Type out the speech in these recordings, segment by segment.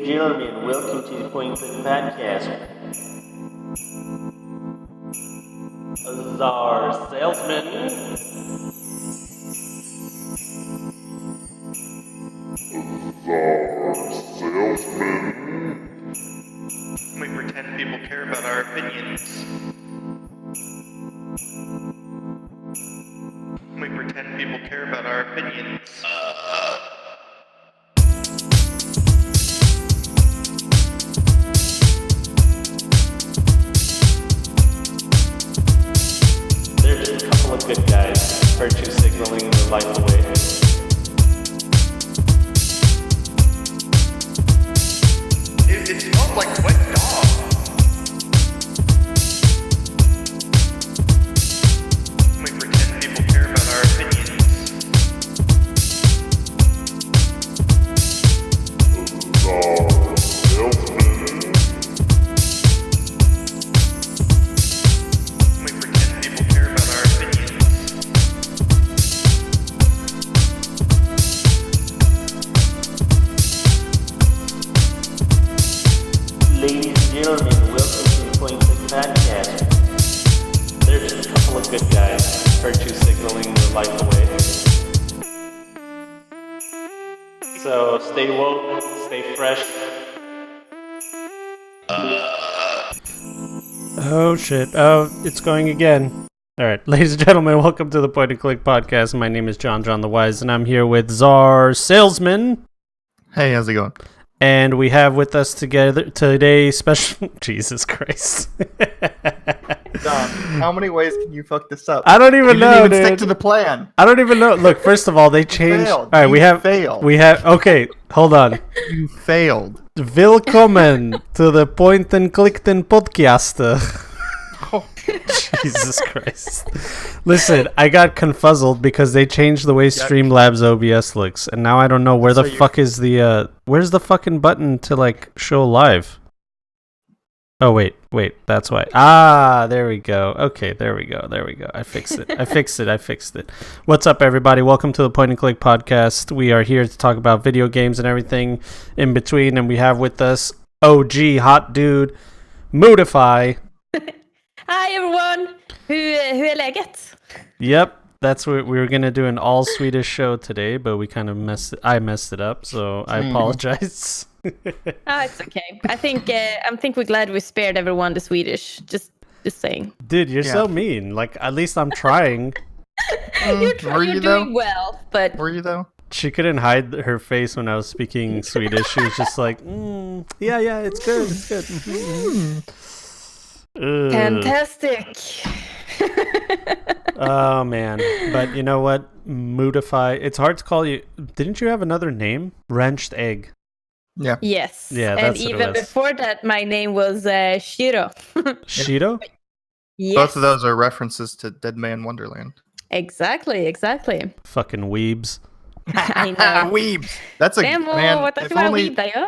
gentlemen, welcome to the Point Click Podcast. Our salesman. We pretend people care about our opinions. We pretend people care about our opinions. They're just a couple of good guys, virtue signaling their life away. It smells like wet dog. We pretend people care about our opinions. We pretend people care about our opinions. Ladies and gentlemen, welcome to the Point Click Podcast. They're just a couple of good guys, virtue signaling their life away. So stay woke, stay fresh. Oh shit. Oh, it's going again. Alright, ladies and gentlemen, welcome to the Point and Click Podcast. My name is John the Wise, and I'm here with Czar Salesman. Hey, how's it going? And we have with us together today special... Jesus Christ. John, how many ways can you fuck this up? I don't even you know, didn't even dude. stick to the plan. I don't even know. Look, first of all, they changed... failed. Alright, You failed. We have... Okay, hold on. You failed. Willkommen to the Point and Click Podcast. Oh, Jesus Christ. Listen, I got confuzzled because they changed the way Streamlabs OBS looks, and now I don't know where So the fuck is the, where's the fucking button to, like, show live? Oh, wait, that's why. Ah, there we go. Okay, there we go. I fixed it. What's up, everybody? Welcome to the Point and Click Podcast. We are here to talk about video games and everything in between, and we have with us OG Hot Dude, Moodefy. Hi everyone! Hur är läget? Yep, that's what we were gonna do an all Swedish show today, but we kind of messed it up, so I apologize. Oh, it's okay. I think we're glad we spared everyone the Swedish. Just saying. Dude, you're so mean. Like, at least I'm trying. You're were you doing though? well, but Were you though? She couldn't hide her face when I was speaking Swedish. She was just like, yeah, it's good. fantastic. Oh man, but you know what? Moodefy. It's hard to call you. Didn't you have another name? Wrenched Egg. Yeah. Yes. Yeah, and that's what it even was. before that, my name was Shiro. Shido? Yes. Both of those are references to Dead Man Wonderland. Exactly. Fucking weebs. I know. Weebs. That's a Demo, man. watashi If wa only, weeb da yo.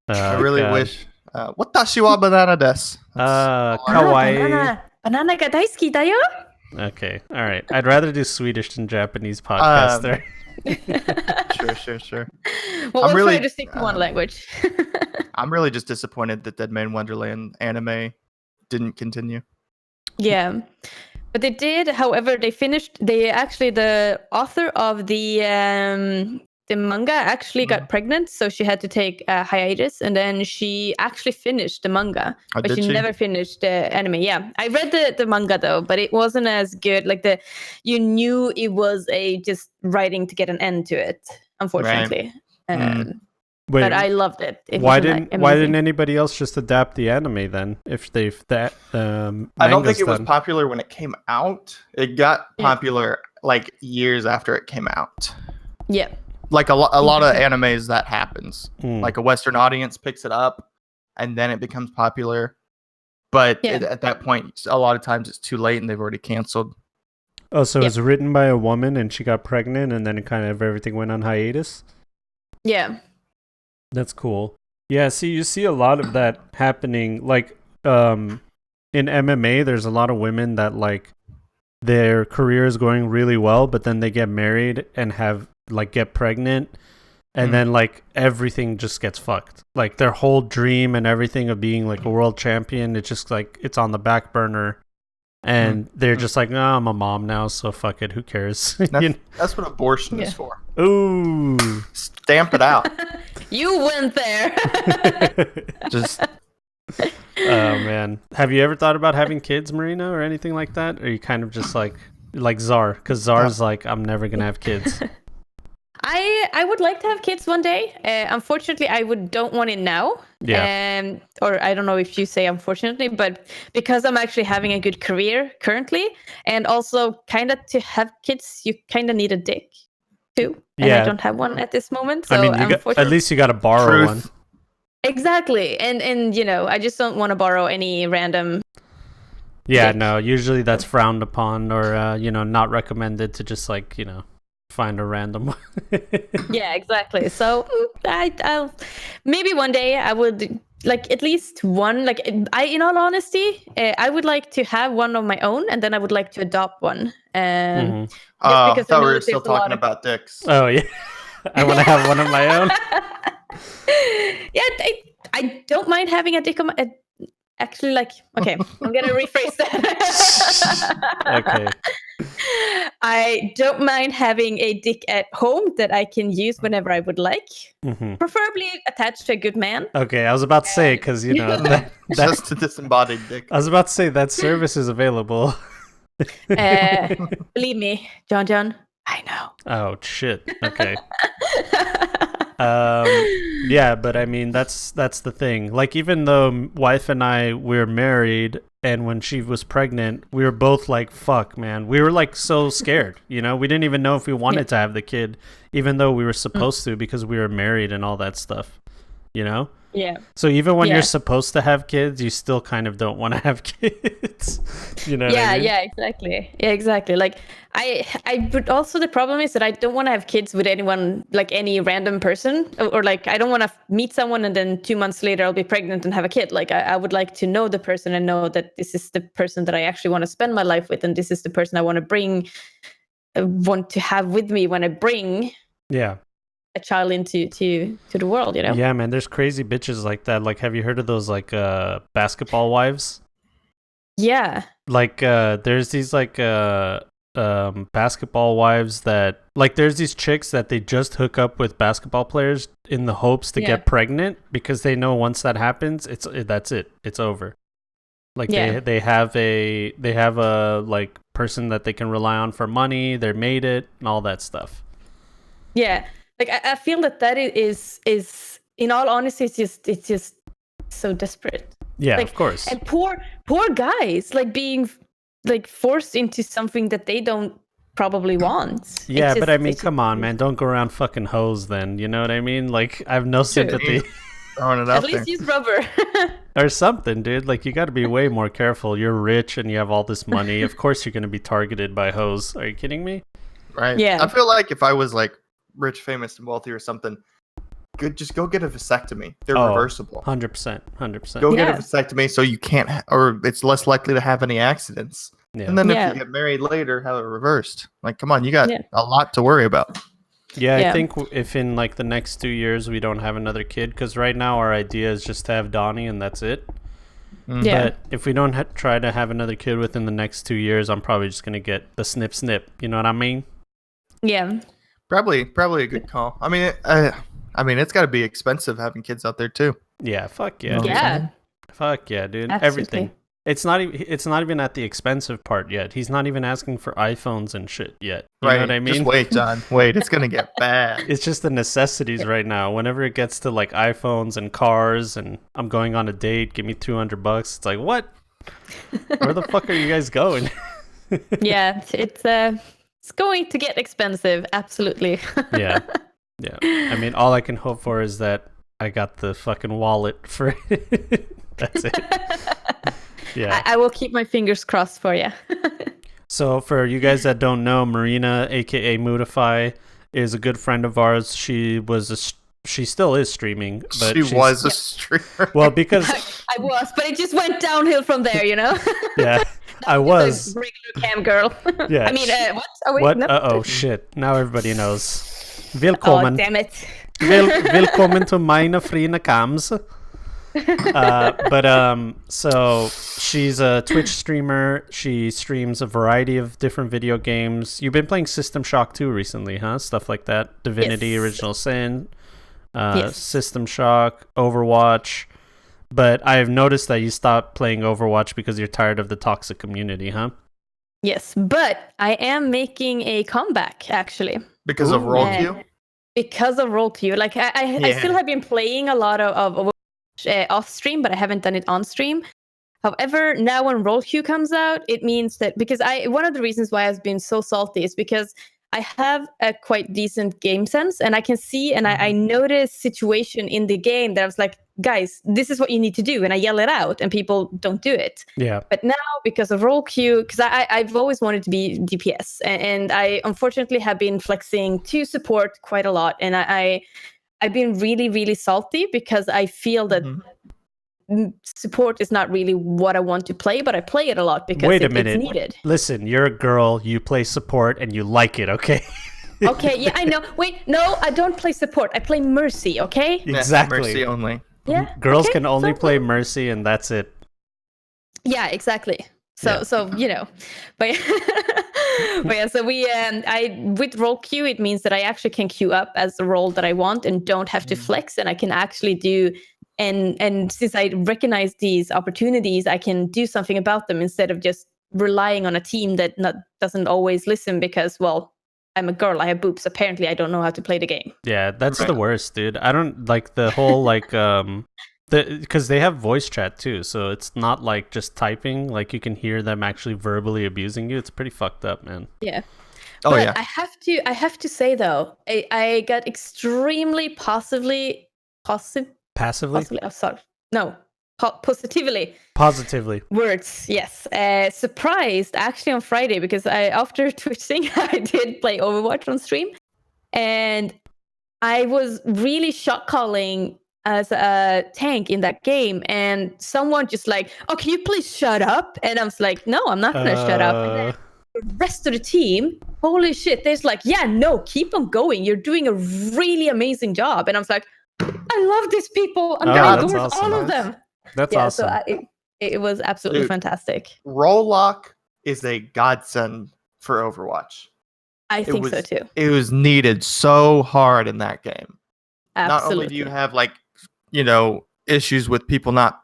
I really God. wish. Watashi wa banana desu. Kawaii. Banana ga daisuki da yo. Okay, all right. I'd rather do Swedish than Japanese podcast there. Sure. Well, I'm we'll really- try to stick to one language. I'm really just disappointed that Dead Man Wonderland anime didn't continue. Yeah, but they did. However, the author of the manga actually got pregnant, so she had to take a hiatus, and then she actually finished the manga, Oh, but did she she? never finished the anime. Yeah, I read the manga though, but it wasn't as good. Like you knew it was just writing to get an end to it, unfortunately. Wait, But I loved it. why was didn't amazing. anybody else just adapt the anime then? If they've I don't think it was popular when it came out. It got Yeah. popular like years after it came out. Yeah. Like a lot of animes that happens. Mm. Like a Western audience picks it up, and then it becomes popular. But Yeah. at that point, a lot of times it's too late, and they've already canceled. Oh, so Yeah. it's written by a woman and she got pregnant and then it kind of everything went on hiatus? Yeah. That's cool. Yeah, see, you see a lot of that happening. Like, in MMA, there's a lot of women that, like, their career is going really well, but then they get married and get pregnant, and then like everything just gets fucked. Like their whole dream and everything of being like a world champion, it's just like it's on the back burner, and they're just like, no, I'm a mom now, so fuck it, who cares? That's what abortion is for. Ooh, Stamp it out. You went there. Just oh man, have you ever thought about having kids, Marina, or anything like that? Or are you kind of just like Czar? Because Czar's like, I'm never gonna have kids. I would like to have kids one day. Unfortunately, don't want it now. Yeah. Or I don't know if you say unfortunately, but because I'm actually having a good career currently, and also kind of to have kids, you kind of need a dick too. And I don't have one at this moment. So I mean, at least you got to borrow one. Exactly, and I just don't want to borrow any random. Yeah, dick. no. Usually that's frowned upon, or not recommended to just like find a random one. Yeah, exactly. So I'll maybe one day I would like at least one. Like in all honesty, I would like to have one of my own, and then I would like to adopt one. I thought we were still talking about dicks. Oh yeah, I want to have one of my own. Yeah, I don't mind having a dick on my. Actually, like, okay, I'm gonna rephrase that. Okay. I don't mind having a dick at home that I can use whenever I would like, preferably attached to a good man. Okay, I was about to say because Just a disembodied dick. I was about to say that service is available. Believe me, John, I know. Oh shit. Okay. Yeah, but I mean that's the thing. Like even though wife and I we're married, and when she was pregnant, we were both like, "Fuck, man." We were like so scared. We didn't even know if we wanted to have the kid, even though we were supposed to because we were married and all that stuff. Yeah. So even when you're supposed to have kids, you still kind of don't want to have kids. What I mean? Yeah, exactly. Yeah, exactly. Like but also the problem is that I don't want to have kids with anyone, like any random person, or like I don't want to meet someone and then 2 months later I'll be pregnant and have a kid. Like I would like to know the person and know that this is the person that I actually want to spend my life with, and this is the person I want to have with me when I bring. Yeah. A child into the world, Yeah, man, there's crazy bitches like that. Like, have you heard of those like basketball wives? Yeah. Like there's these like basketball wives that like there's these chicks that they just hook up with basketball players in the hopes to get pregnant because they know once that happens that's it. It's over. Like they have a like person that they can rely on for money, they're made it and all that stuff. Yeah. Like I feel that is in all honesty, it's just so desperate. Yeah, like, of course. And poor guys like being like forced into something that they don't probably want. Yeah, but I mean, come on, man, don't go around fucking hoes. Then you know what I mean? Like I have no sympathy. Throwing it out At least use rubber. Or something, dude. Like you got to be way more careful. You're rich and you have all this money. Of course, you're gonna be targeted by hoes. Are you kidding me? Right. Yeah. I feel like if I was like rich, famous, and wealthy or something, just go get a vasectomy. They're reversible. 100%. Go get a vasectomy so you can't, or it's less likely to have any accidents. Yeah. And then if you get married later, have it reversed. Like, come on, you got a lot to worry about. Yeah, I think if in like the next 2 years we don't have another kid, because right now our idea is just to have Donnie and that's it. Yeah. But if we don't try to have another kid within the next 2 years, I'm probably just gonna get the snip. You know what I mean? Yeah. Probably a good call. I mean, it's got to be expensive having kids out there too. Yeah, fuck yeah. Yeah. Fuck yeah, dude. Absolutely. Everything. It's not even at the expensive part yet. He's not even asking for iPhones and shit yet. You know what I mean? Just wait, John. Wait, it's gonna get bad. It's just the necessities right now. Whenever it gets to like iPhones and cars and I'm going on a date, give me $200. It's like, what? Where the fuck are you guys going? Yeah, it's going to get expensive. Absolutely. Yeah. I mean, all I can hope for is that I got the fucking wallet for it. That's it. Yeah. I will keep my fingers crossed for you. So for you guys that don't know, Marina, aka Moodefy, is a good friend of ours. She still is streaming, but she was a streamer. Well, because I was, but it just went downhill from there, Yeah, I was a regular cam girl. Yeah. I mean, what? Oh, wait, what? no. Oh shit! Now everybody knows. Willkommen. Oh, damn it. Willkommen to meine Frina Kams. So she's a Twitch streamer. She streams a variety of different video games. You've been playing System Shock 2 recently, huh? Stuff like that. Divinity, Yes. Original Sin, Yes. System Shock, Overwatch. But I've noticed that you stopped playing Overwatch because you're tired of the toxic community, huh? Yes, but I am making a comeback actually. Because of roll queue. Because of roll queue. Like I still have been playing a lot of off stream, but I haven't done it on stream. However, now when roll queue comes out, it means that because one of the reasons why I've been so salty is because I have a quite decent game sense, and I can see and I notice situation in the game that I was like, guys, this is what you need to do, and I yell it out, and people don't do it. Yeah. But now because of roll queue, because I've always wanted to be DPS, and I unfortunately have been flexing to support quite a lot, and I've been really, really salty because I feel that support is not really what I want to play, but I play it a lot because Wait a minute. it's needed. Listen, you're a girl, you play support, and you like it, okay? Okay, yeah, I know. Wait, no, I don't play support. I play Mercy, okay? Exactly. Mercy only. Yeah. Girls okay, can only so- play Mercy, and that's it. Yeah, exactly. So you know, but but yeah. So with roll queue, it means that I actually can queue up as the role that I want and don't have to flex, and I can actually do. And since I recognize these opportunities, I can do something about them instead of just relying on a team that doesn't always listen because, well, I'm a girl, I have boobs. Apparently, I don't know how to play the game. Yeah, that's the worst, dude. I don't like the whole because they have voice chat too, so it's not like just typing. Like you can hear them actually verbally abusing you. It's pretty fucked up, man. Yeah. Oh but yeah. I have to say though, I got extremely positively. Passively, Oh, sorry. No, positively. positively. Words, yes. Surprised actually on Friday because after twitching, I did play Overwatch on stream, and I was really shot calling as a tank in that game, and someone just like, "Oh, can you please shut up?" And I was like, "No, I'm not gonna shut up." And then the rest of the team, holy shit, they're like, "Yeah, no, keep on going. You're doing a really amazing job." And I was like, I love these people. I'm gonna that's go with awesome. all of them. That's Yeah, awesome. so it was absolutely Dude. fantastic. Roll lock is a godsend for Overwatch. I think so too. It was needed so hard in that game. Absolutely. Not only do you have issues with people not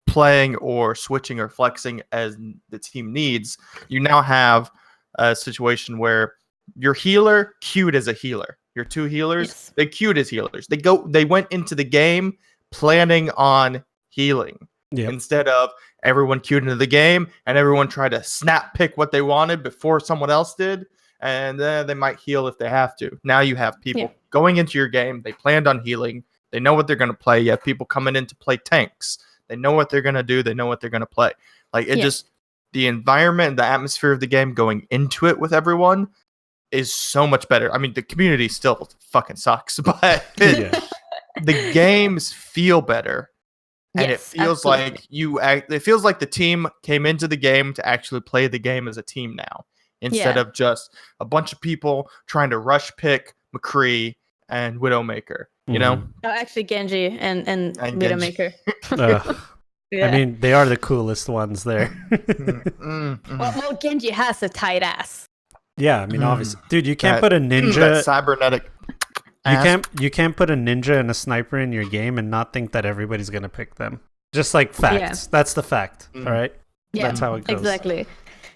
playing or switching or flexing as the team needs, you now have a situation where your healer queued as a healer. Your two healers, Yes. they queued as healers. They went into the game planning on healing. Yep. Instead of everyone queued into the game and everyone tried to snap pick what they wanted before someone else did, and then they might heal if they have to. Now you have people going into your game. They planned on healing. They know what they're going to play. You have people coming in to play tanks. They know what they're going to do. They know what they're going to play. Like the environment, the atmosphere of the game going into it with everyone is so much better. I mean, the community still fucking sucks, but the games feel better. And it feels like it feels like the team came into the game to actually play the game as a team now, instead of just a bunch of people trying to rush pick McCree and Widowmaker, you know? No, actually Genji and Genji. Widowmaker. I mean, they are the coolest ones there. Well, Genji has a tight ass. Yeah, I mean, obviously, dude, you can't put a That ninja. cybernetic. You can't put a ninja and a sniper in your game and not think that everybody's gonna pick them. Just like facts. Yeah. That's the fact. All right. Yeah, That's how it goes. Exactly.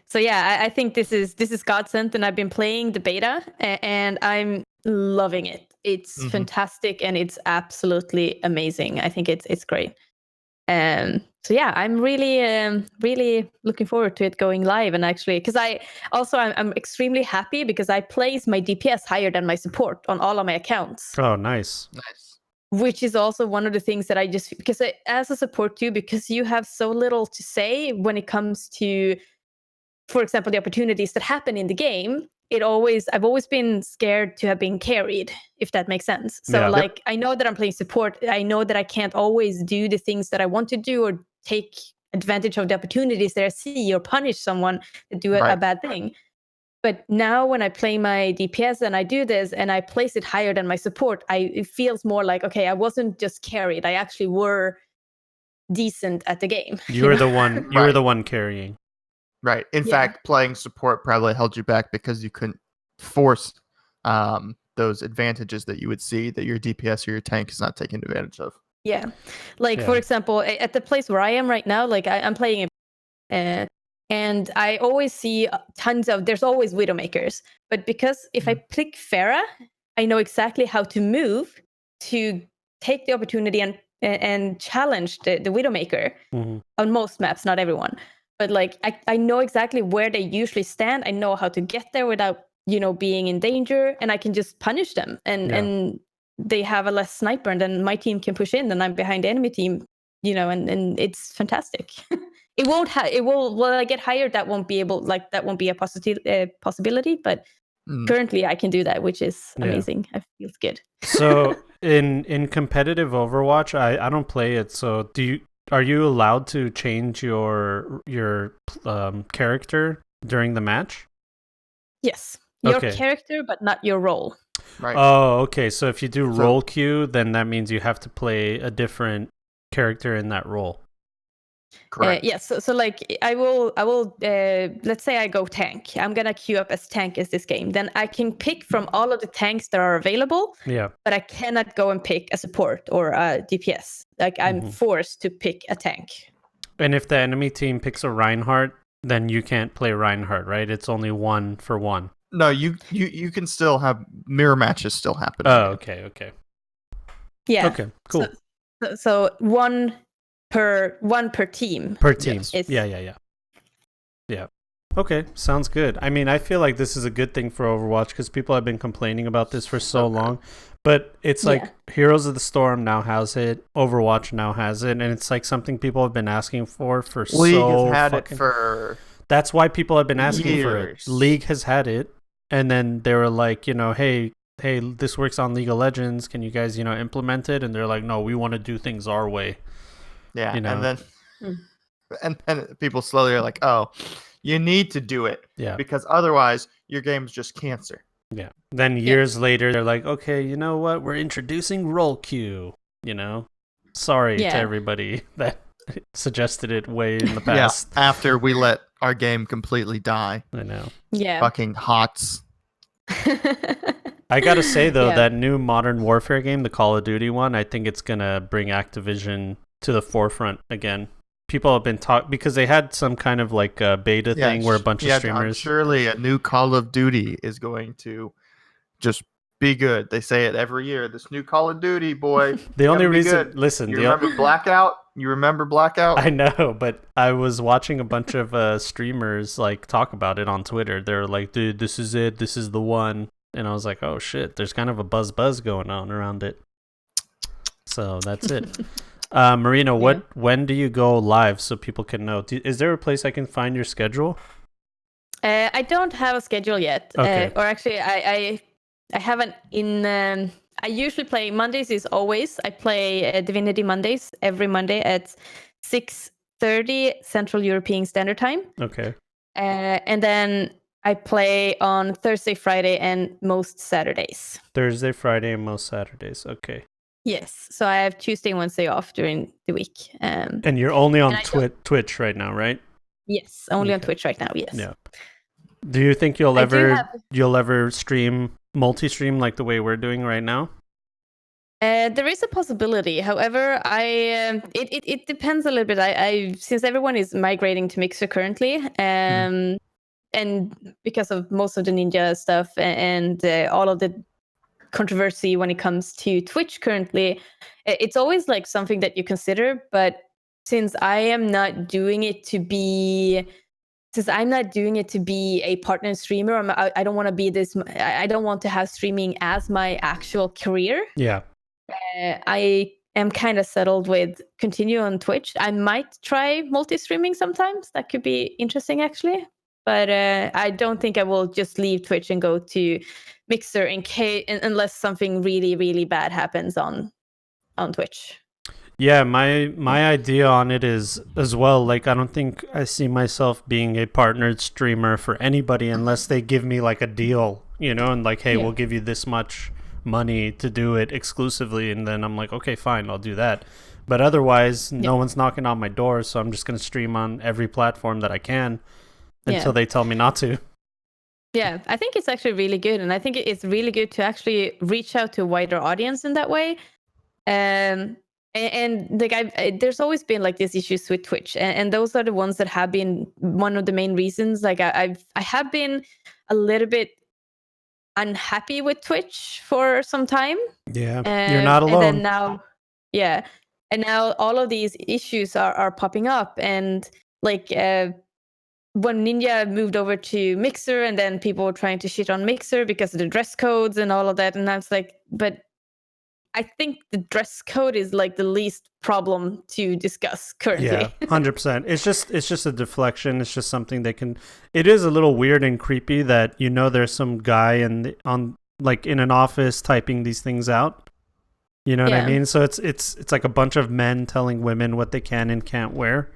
So yeah, I think this is godsend, and I've been playing the beta, and I'm loving it. It's fantastic, and it's absolutely amazing. I think it's great. So yeah, I'm really looking forward to it going live, and actually, because I'm extremely happy because I place my DPS higher than my support on all of my accounts. Oh, nice. Which is also one of the things that as a support too, because you have so little to say when it comes to, for example, the opportunities that happen in the game. I've always been scared to have been carried, if that makes sense. So I know that I'm playing support. I know that I can't always do the things that I want to do or take advantage of the opportunities that I see or punish someone to do a bad thing. But now when I play my DPS and I do this and I place it higher than my support, it feels more like, okay, I wasn't just carried. I actually were decent at the game. You were know? the one. You were the one carrying. Right. In Yeah. fact, playing support probably held you back because you couldn't force those advantages that you would see that your DPS or your tank is not taking advantage of. Yeah. Like, Yeah. for example, at the place where I am right now, like I'm playing it, and I always see there's always Widowmakers. But because if I pick Pharah, I know exactly how to move to take the opportunity and challenge the Widowmaker on most maps, not everyone. But like I know exactly where they usually stand. I know how to get there without, being in danger, and I can just punish them. And they have a less sniper, and then my team can push in, and I'm behind the enemy team, and it's fantastic. It won't will I get hired, that won't be a possibility, but currently I can do that, which is amazing. It feels good. So in competitive Overwatch, I don't play it. So are you allowed to change your character during the match? Yes, your Okay. character, but not your role. Right. Oh, okay. So if you do role queue, then that means you have to play a different character in that role. Correct. Yes. So like I will. Let's say I go tank. I'm gonna queue up as tank as this game. Then I can pick from all of the tanks that are available. Yeah. But I cannot go and pick a support or a DPS. Like I'm forced to pick a tank. And if the enemy team picks a Reinhardt, then you can't play Reinhardt, right? It's only 1-for-1. No, you can still have mirror matches still happening. Oh, okay. Yeah. Okay, cool. So one per team. Per team. Yes. Yeah. Okay, sounds good. I mean, I feel like this is a good thing for Overwatch because people have been complaining about this for so long. But it's like Heroes of the Storm now has it, Overwatch now has it, and it's like something people have been asking for League so has had fucking... it for That's why people have been asking for it. years. League has had it, and then they were like, hey, this works on League of Legends. Can you guys, implement it? And they're like, no, we want to do things our way. Yeah, and then people slowly are like, oh, you need to do it. Yeah. Because otherwise your game's just cancer. Yeah. Then years later, they're like, okay, you know what? We're introducing roll queue. Sorry to everybody that suggested it way in the past. Yeah, after we let our game completely die. I know. Yeah. Fucking HOTS. I gotta say though, that new Modern Warfare game, the Call of Duty one, I think it's gonna bring Activision to the forefront again. People have been because they had some kind of like a beta thing where a bunch of streamers. Surely a new Call of Duty is going to just be good. They say it every year. This new Call of Duty, boy. The only reason, listen, you remember Blackout? You remember Blackout? I know, but I was watching a bunch of streamers like talk about it on Twitter. They're like, dude, this is it. This is the one. And I was like, oh shit, there's kind of a buzz going on around it. So that's it. Marina, when do you go live so people can know? Is there a place I can find your schedule? I don't have a schedule yet. Okay. Or actually, I haven't I usually play Mondays is always. I play Divinity Mondays every Monday at 6:30 Central European Standard Time. Okay. And then I play on Thursday, Friday, and most Saturdays. Thursday, Friday, and most Saturdays. Okay. Yes. So I have Tuesday and Wednesday off during the week. And you're only on Twitch right now, right? Yes, only on Twitch right now. Yes. Yeah. Do you think you'll ever stream multi-stream like the way we're doing right now? There is a possibility. However, it depends a little bit. I since everyone is migrating to Mixer currently, and because of most of the Ninja stuff and all of the controversy when it comes to Twitch currently, it's always like something that you consider. But since I'm not doing it to be a partner streamer, I don't want to be this. I don't want to have streaming as my actual career. Yeah. I am kind of settled with continue on Twitch. I might try multi-streaming sometimes. That could be interesting, actually. But I don't think I will just leave Twitch and go to Mixer unless something really, really bad happens on Twitch. Yeah, my idea on it is as well, like, I don't think I see myself being a partnered streamer for anybody unless they give me like a deal, and like, hey, Yeah. we'll give you this much money to do it exclusively, and then I'm like, okay, fine, I'll do that. But otherwise, no one's knocking on my door, so I'm just gonna stream on every platform that I can until they tell me not to. Yeah, I think it's actually really good, and I think it's really good to actually reach out to a wider audience in that way. And like there's always been like these issues with Twitch, and those are the ones that have been one of the main reasons. Like I have been a little bit unhappy with Twitch for some time. Yeah, you're not alone. And then now, and now all of these issues are popping up, and like when Ninja moved over to Mixer, and then people were trying to shit on Mixer because of the dress codes and all of that, and I was like, but I think the dress code is like the least problem to discuss currently. Yeah, 100%. It's just a deflection. It's just something they can. It is a little weird and creepy that there's some guy in an office typing these things out. You know what I mean? So it's like a bunch of men telling women what they can and can't wear.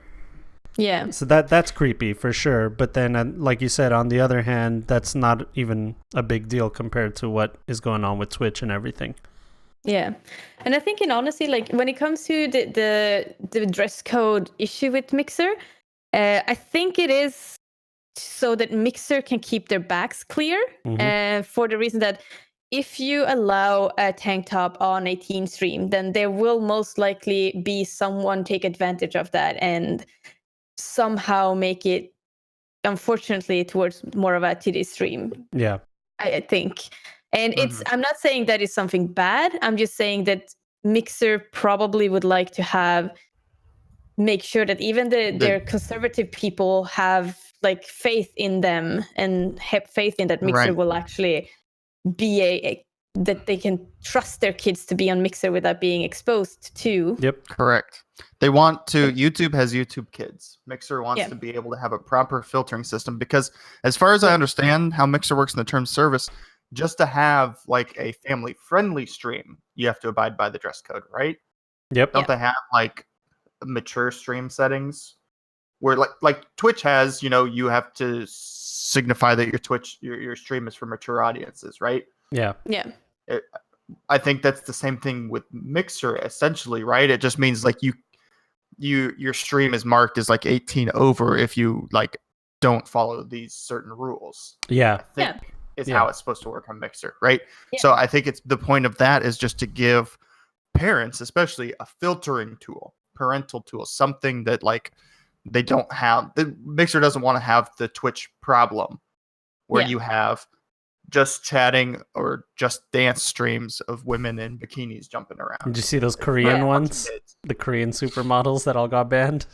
Yeah. So that's creepy for sure. But then, like you said, on the other hand, that's not even a big deal compared to what is going on with Twitch and everything. Yeah, and I think, in honesty, like when it comes to the dress code issue with Mixer, I think it is so that Mixer can keep their backs clear. For the reason that if you allow a tank top on a teen stream, then there will most likely be someone take advantage of that and somehow make it, unfortunately, towards more of a titty stream. Yeah, I think. And I'm not saying that is something bad. I'm just saying that Mixer probably would like to make sure that even their conservative people have like faith in them and have faith in that Mixer will actually be that they can trust their kids to be on Mixer without being exposed to. Yep. Correct. They want to. YouTube has YouTube Kids. Mixer wants to be able to have a proper filtering system because, as far as I understand how Mixer works in the terms of service, just to have like a family-friendly stream, you have to abide by the dress code, right? Yep. Don't they have like mature stream settings where like Twitch has? You have to signify that your stream is for mature audiences, right? Yeah. I think that's the same thing with Mixer, essentially, right? It just means like your stream is marked as like 18 over if you like don't follow these certain rules. Yeah. Is how it's supposed to work on Mixer, right? Yeah. So I think it's the point of that is just to give parents, especially, a filtering tool, parental tool, something that like they don't have. The Mixer doesn't want to have the Twitch problem where you have just chatting or just dance streams of women in bikinis jumping around. Did you see those Korean ones? The Korean supermodels that all got banned?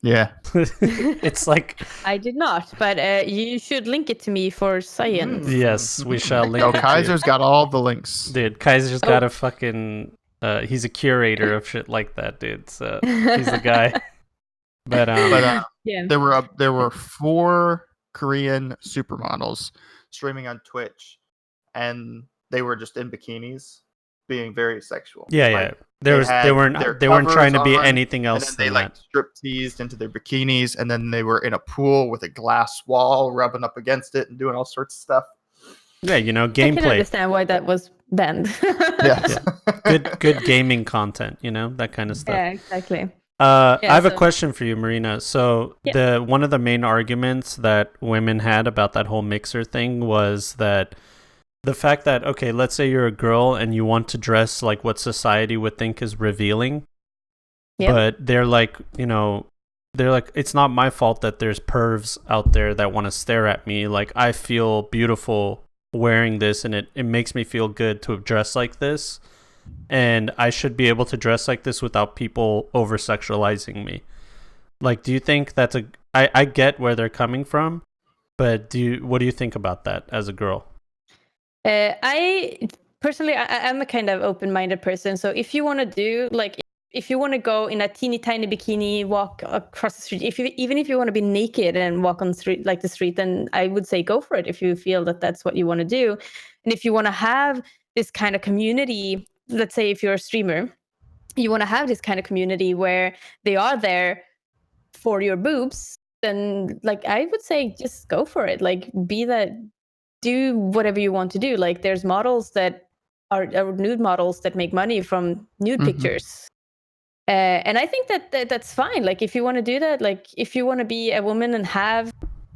Yeah. It's like... I did not, but you should link it to me for science. Yes, we shall link it to you. Kaiser's got all the links. Dude, Kaiser's got a fucking... he's a curator of shit like that, dude. So he's the guy. But there were 4 Korean supermodels streaming on Twitch, and they were just in bikinis, being very sexual. Yeah. They weren't trying to be anything else. And then they strip teased into their bikinis, and then they were in a pool with a glass wall, rubbing up against it and doing all sorts of stuff. Yeah, gameplay. I can understand why that was banned. Yeah. Good gaming content, that kind of stuff. Yeah, exactly. I have a question for you, Marina. So one of the main arguments that women had about that whole Mixer thing was that the fact that, okay, let's say you're a girl and you want to dress like what society would think is revealing, but they're like, it's not my fault that there's pervs out there that want to stare at me. Like, I feel beautiful wearing this, and it makes me feel good to dress like this, and I should be able to dress like this without people over-sexualizing me. Like, do you think that's I get where they're coming from, but what do you think about that as a girl? I personally, I'm a kind of open-minded person. So if you want to do if you want to go in a teeny tiny bikini, walk across the street, even if you want to be naked and walk on the street, then I would say go for it if you feel that that's what you want to do. And if you want to have this kind of community, let's say if you're a streamer you want to have this kind of community where they are there for your boobs, then like I would say just go for it. Like do whatever you want to do. Like there's models that are nude models that make money from nude pictures. And I think that's fine. Like if you want to do that, like if you want to be a woman and have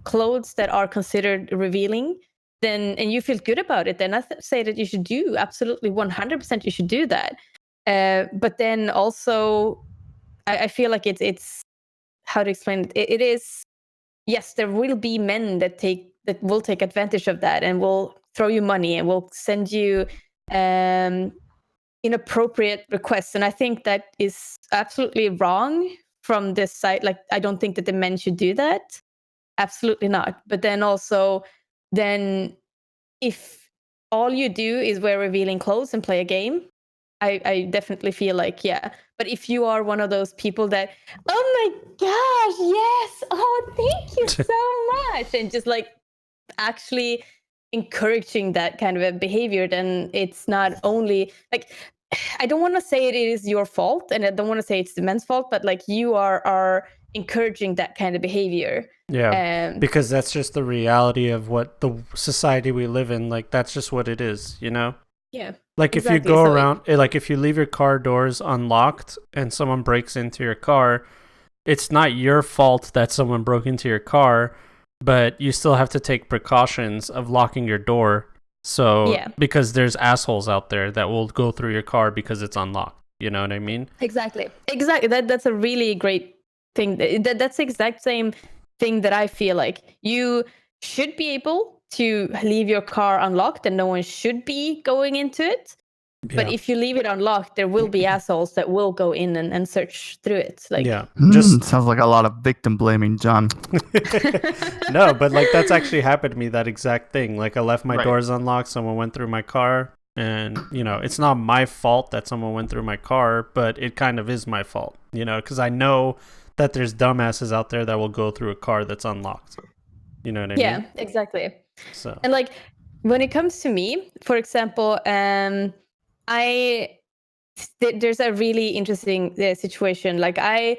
clothes that are considered revealing, then and you feel good about it, then I say that you should do absolutely 100%. You should do that. But then also, I feel like it's how to explain it. It is, yes, there will be men that will take advantage of that and will throw you money and will send you inappropriate requests, and I think that is absolutely wrong from this side. Like I don't think that the men should do that, absolutely not. But then also, then if all you do is wear revealing clothes and play a game, I definitely feel like, yeah. But if you are one of those people that, oh my gosh, yes, oh thank you so much, and just like actually encouraging that kind of a behavior, then it's not only like, I don't want to say it is your fault, and I don't want to say it's the men's fault, but like you are encouraging that kind of behavior. Yeah, because that's just the reality of what the society we live in. Like that's just what it is, you know? Yeah. Like exactly. If you go around, like if you leave your car doors unlocked and someone breaks into your car, it's not your fault that someone broke into your car, but you still have to take precautions of locking your door. So, because there's assholes out there that will go through your car because it's unlocked. You know what I mean? Exactly. That's a really great thing. That's the exact same thing that I feel like. You should be able to leave your car unlocked and no one should be going into it. Yeah. But if you leave it unlocked, there will be assholes that will go in and search through it. Like, just sounds like a lot of victim blaming, John. No, but like that's actually happened to me, that exact thing. Like I left my doors unlocked, someone went through my car, and you know, it's not my fault that someone went through my car, but it kind of is my fault, you know, because I know that there's dumbasses out there that will go through a car that's unlocked. You know what I mean? Yeah, exactly. So, and like when it comes to me, for example, there's a really interesting situation. Like I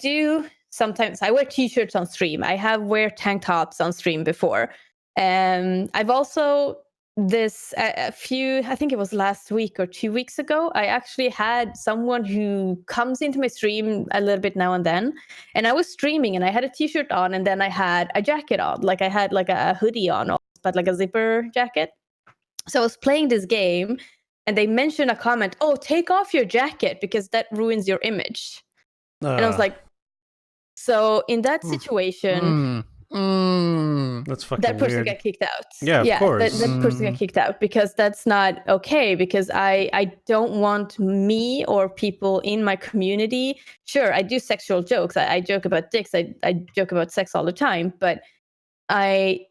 do sometimes I wear t-shirts on stream. I have wear tank tops on stream before. I've also a few, I think it was last week or 2 weeks ago, I actually had someone who comes into my stream a little bit now and then, and I was streaming and I had a t-shirt on and then I had a jacket on, like I had like a hoodie on, but like a zipper jacket. So I was playing this game and they mentioned a comment, oh, take off your jacket because that ruins your image. And I was like, so in that situation, that's fucking that person weird. got kicked out. Yeah, of course. That person got kicked out because that's not okay, because I don't want me or people in my community. Sure, I do sexual jokes. I joke about dicks. I joke about sex all the time, but I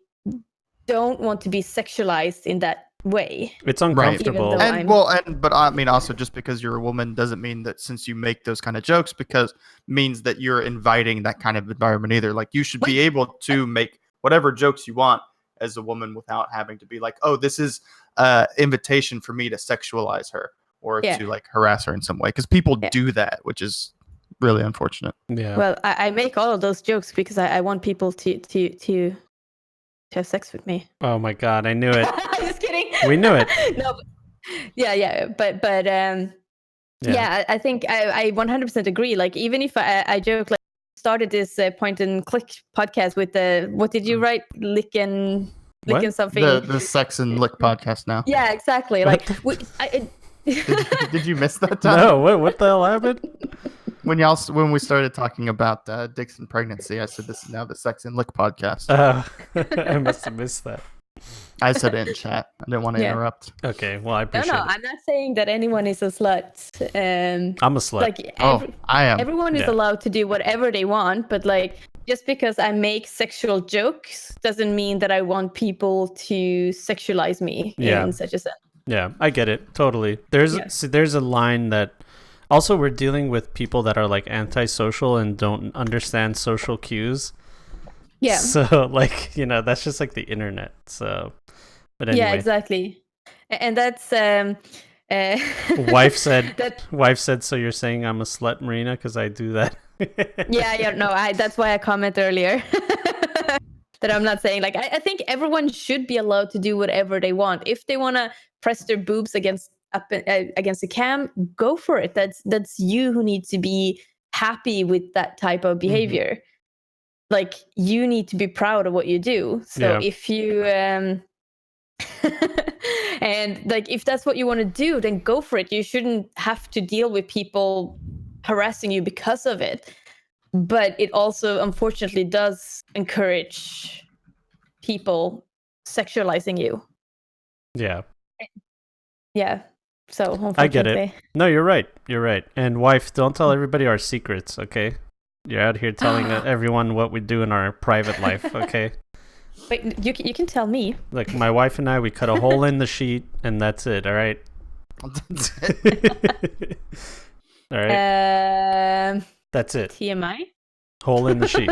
don't want to be sexualized in that way. It's uncomfortable. But I mean, also just because you're a woman doesn't mean that since you make those kind of jokes means that you're inviting that kind of environment either. Like you should be able to make whatever jokes you want as a woman without having to be like, oh, this is invitation for me to sexualize her or to like harass her in some way, because people do that, which is really unfortunate. Yeah. Well, I make all of those jokes because I want people to have sex with me. Oh my god, I knew it. I'm just kidding. We knew it. No, but I think I 100% agree. Like even if I joke, like started this point and click podcast with the, what did you write? Licking something. The Sex and Lick podcast now. Yeah, exactly. Like did you miss that time? No, what the hell happened? When we started talking about dicks and pregnancy, I said this is now the Sex and Lick podcast. I must have missed that. I said it in chat. I didn't want to interrupt. Okay, well, I appreciate it. No, I'm not saying that anyone is a slut. I'm a slut. Like I am. Everyone is allowed to do whatever they want, but like just because I make sexual jokes doesn't mean that I want people to sexualize me in such a sense. Yeah, I get it totally. There's a line that. Also, we're dealing with people that are like antisocial and don't understand social cues. Yeah. So, like, you know, that's just like the internet. So, but anyway. Yeah, exactly. And that's Uh, Wife said. that Wife said. So you're saying I'm a slut, Marina, because I do that. yeah, no, that's why I commented earlier. That I'm not saying, like, I think everyone should be allowed to do whatever they want. If they want to press their boobs against the cam, go for it. That's you who need to be happy with that type of behavior. Like, you need to be proud of what you do. So Yeah. if you and like, if that's what you want to do, then go for it. You shouldn't have to deal with people harassing you because of it. But it also, unfortunately, does encourage people sexualizing you. Yeah. Yeah. So, unfortunately. I get it. No, you're right. You're right. And wife, don't tell everybody our secrets, okay? You're out here telling everyone what we do in our private life, okay? But you can tell me. Look, my wife and I, we cut a hole in the sheet, and that's it, all right? All right? That's it. TMI? Hole in the sheet.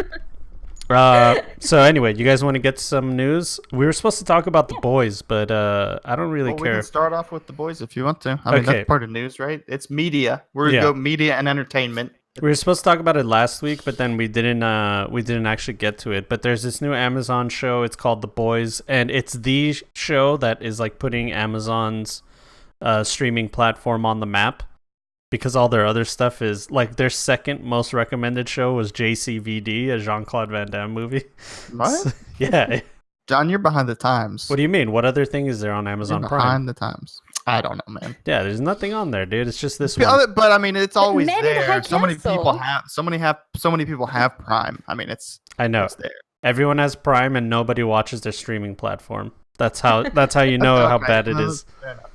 So anyway, you guys want to get some news? We were supposed to talk about the boys, but I don't really We care. can start off with the boys if you want to. I mean, Okay. that's part of news, right? It's media. We're gonna go media and entertainment. We were supposed to talk about it last week, but then we didn't actually get to it. But there's this new Amazon show. It's called The Boys, and it's the show that is like putting Amazon's streaming platform on the map, because all their other stuff is like their second most recommended show was JCVD, a Jean-Claude Van Damme movie. What? Yeah. John, you're behind the times. What do you mean? What other thing is there on Amazon You're Prime? behind the times. I don't know, man. Yeah, there's nothing on there, dude. It's just this one. But I mean, it's always Men in High there. So many people Castle. so many people have Prime. I mean, I know. it's there. Everyone has Prime, and nobody watches their streaming platform. That's how you know how Okay. bad it No, is. fair enough.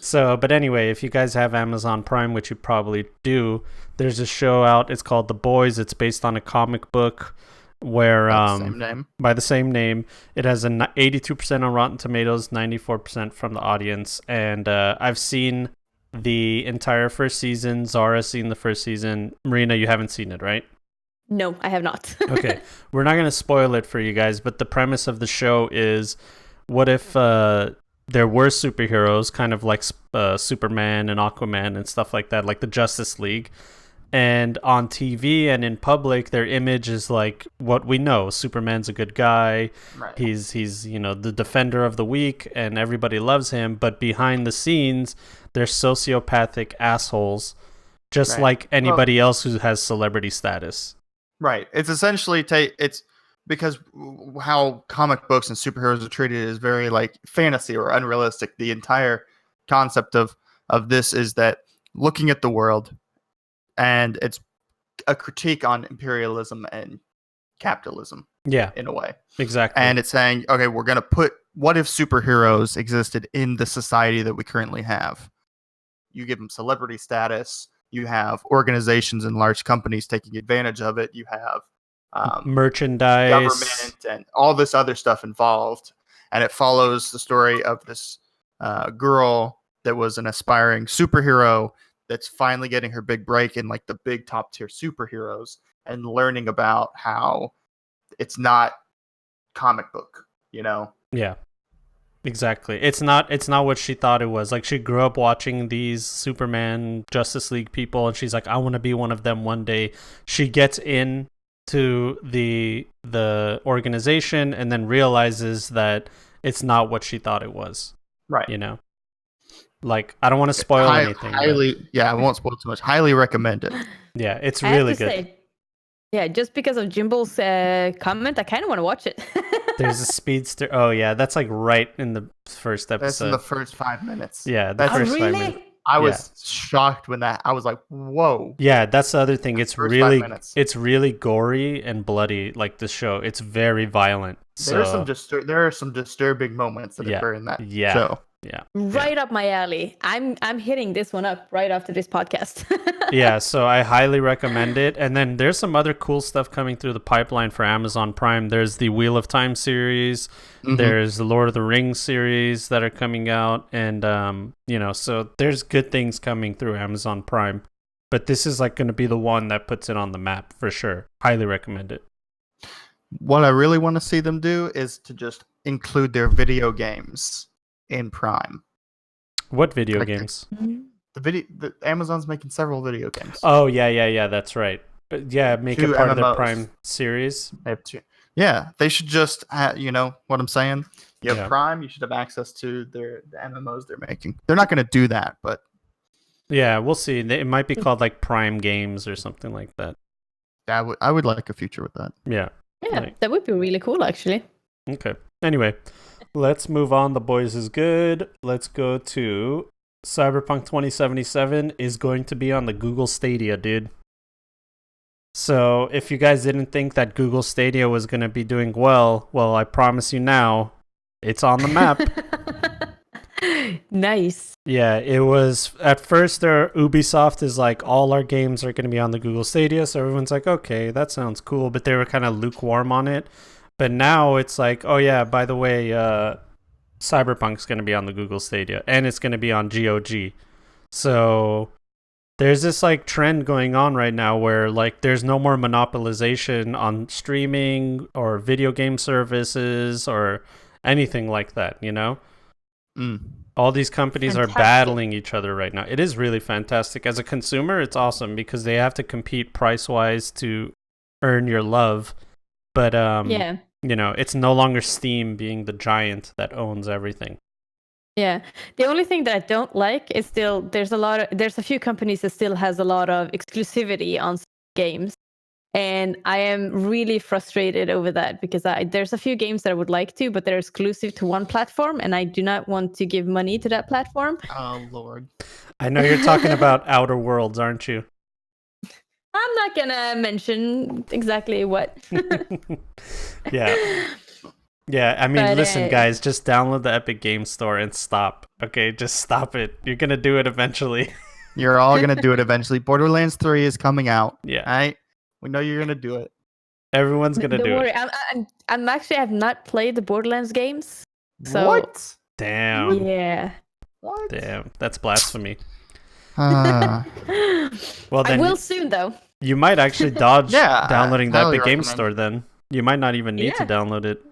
So, but anyway, if you guys have Amazon Prime, which you probably do, there's a show out. It's called The Boys. It's based on a comic book where Same name. by the same name. It has 82% on Rotten Tomatoes, 94% from the audience, and I've seen the entire first season. Zara's seen the first season. Marina, you haven't seen it, right? No, I have not. Okay, we're not going to spoil it for you guys, but the premise of the show is, what if there were superheroes, kind of like Superman and Aquaman and stuff like that, like the Justice League, and on TV and in public, their image is like what we know. Superman's a good guy. Right. He's the defender of the weak, and everybody loves him. But behind the scenes, they're sociopathic assholes, just like anybody else who has celebrity status. Right. It's essentially it's because how comic books and superheroes are treated is very like fantasy or unrealistic. The entire concept of this is that looking at the world, and it's a critique on imperialism and capitalism. Yeah, in a way. Exactly. And it's saying, okay, we're going to put, what if superheroes existed in the society that we currently have? You give them celebrity status. You have organizations and large companies taking advantage of it. You have merchandise, government, and all this other stuff involved. And it follows the story of this girl that was an aspiring superhero that's finally getting her big break in like the big top tier superheroes, and learning about how it's not comic book, you know? Yeah. Exactly. It's not what she thought it was. Like, she grew up watching these Superman, Justice League people, and she's like, I want to be one of them one day. She gets in to the organization and then realizes that it's not what she thought it was. Right. You know? Like, I don't want to spoil anything. I won't spoil too much. Highly recommend it. Yeah, it's I have really to good. say, yeah, just because of Jimble's comment, I kind of want to watch it. There's a speedster. Oh yeah, that's like right in the first episode. That's in the first 5 minutes. Yeah, the first 5 minutes. I was shocked when I was like, whoa. Yeah, that's the other thing. It's First 5 really minutes. it's really gory and bloody, like the show. It's very violent. There are some disturbing moments that occur in that show. Yeah. Right up my alley. I'm hitting this one up right after this podcast. Yeah, so I highly recommend it. And then there's some other cool stuff coming through the pipeline for Amazon Prime. There's the Wheel of Time series. Mm-hmm. There's the Lord of the Rings series that are coming out, and so there's good things coming through Amazon Prime. But this is like going to be the one that puts it on the map for sure. Highly recommend it. What I really want to see them do is to just include their video games in Prime. What video Like, games? The Amazon's making several video games. Oh yeah, that's right. Yeah, make it 2 part of the MMOs. Prime series. They have 2. Yeah, they should just, you know what I'm saying? You have Yeah. Prime, you should have access to the MMOs they're making. They're not going to do that, but Yeah, we'll see. It might be called like Prime Games or something like that. I would like a future with that. Yeah. Yeah, Like- that would be really cool, actually. Okay. Anyway, let's move on. The boys is good. Let's go to Cyberpunk 2077 is going to be on the Google Stadia, dude. So if you guys didn't think that Google Stadia was going to be doing well, I promise you now, it's on the map. Nice. Yeah, it was at first Ubisoft is like all our games are going to be on the Google Stadia, so everyone's like, okay, that sounds cool, but they were kind of lukewarm on it. But now it's like, oh yeah, by the way, Cyberpunk's going to be on the Google Stadia and it's going to be on GOG. So there's this like trend going on right now where like there's no more monopolization on streaming or video game services or anything like that, you know? All these companies are battling each other right now. It is really fantastic. As a consumer, it's awesome because they have to compete price-wise to earn your love. But Yeah. you know, it's no longer Steam being the giant that owns everything. Yeah. The only thing that I don't like is still there's a few companies that still has a lot of exclusivity on games. And I am really frustrated over that because there's a few games that I would like to, but they're exclusive to one platform, and I do not want to give money to that platform. Oh, Lord. I know you're talking about Outer Worlds, aren't you? I'm not gonna mention exactly what. Yeah. Yeah, I mean, But, listen, guys, just download the Epic Game Store and stop. Okay, just stop it. You're gonna do it eventually. You're all going to do it eventually. Borderlands 3 is coming out. Yeah. All right? We know you're going to do it. Everyone's gonna Don't do worry, it. I'm actually have not played the Borderlands games. So What? Damn. yeah. What? Damn. That's blasphemy. Uh, Well, I then will soon though. you might actually dodge Yeah, downloading the highly Epic Game recommend. Store then. You might not even need to Yeah. download it.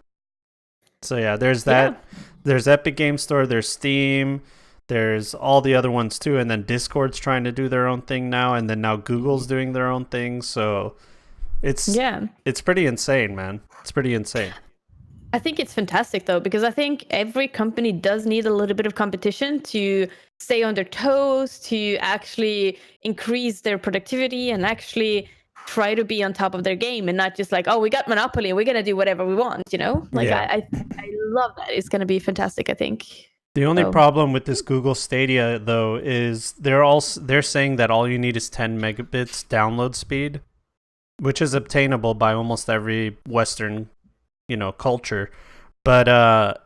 So yeah, there's that. Yeah. There's Epic Game Store, there's Steam, there's all the other ones too, and then Discord's trying to do their own thing now, and then now Google's doing their own thing, so it's pretty insane, man. It's pretty insane. I think it's fantastic though, because I think every company does need a little bit of competition to stay on their toes, to actually increase their productivity and actually try to be on top of their game and not just like, oh, we got monopoly and we're gonna do whatever we want, you know? Like Yeah. I love that. It's gonna be fantastic, I think. The only So- problem with this Google Stadia though is they're saying that all you need is 10 megabits download speed, which is obtainable by almost every Western, you know, culture. But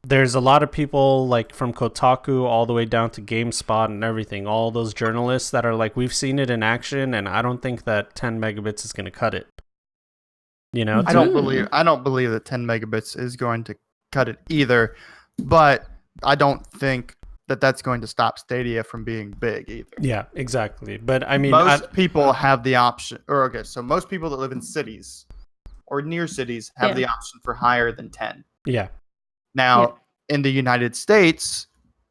there's a lot of people like from Kotaku all the way down to GameSpot and everything, all those journalists that are like, we've seen it in action, and I don't think that 10 megabits is going to cut it. You know, I don't believe that 10 megabits is going to cut it either, but I don't think that that's going to stop Stadia from being big either. Yeah, exactly. But I mean, Most people have the option, so most people that live in cities or near cities have Yeah. the option for higher than 10. yeah, Now, in the United States,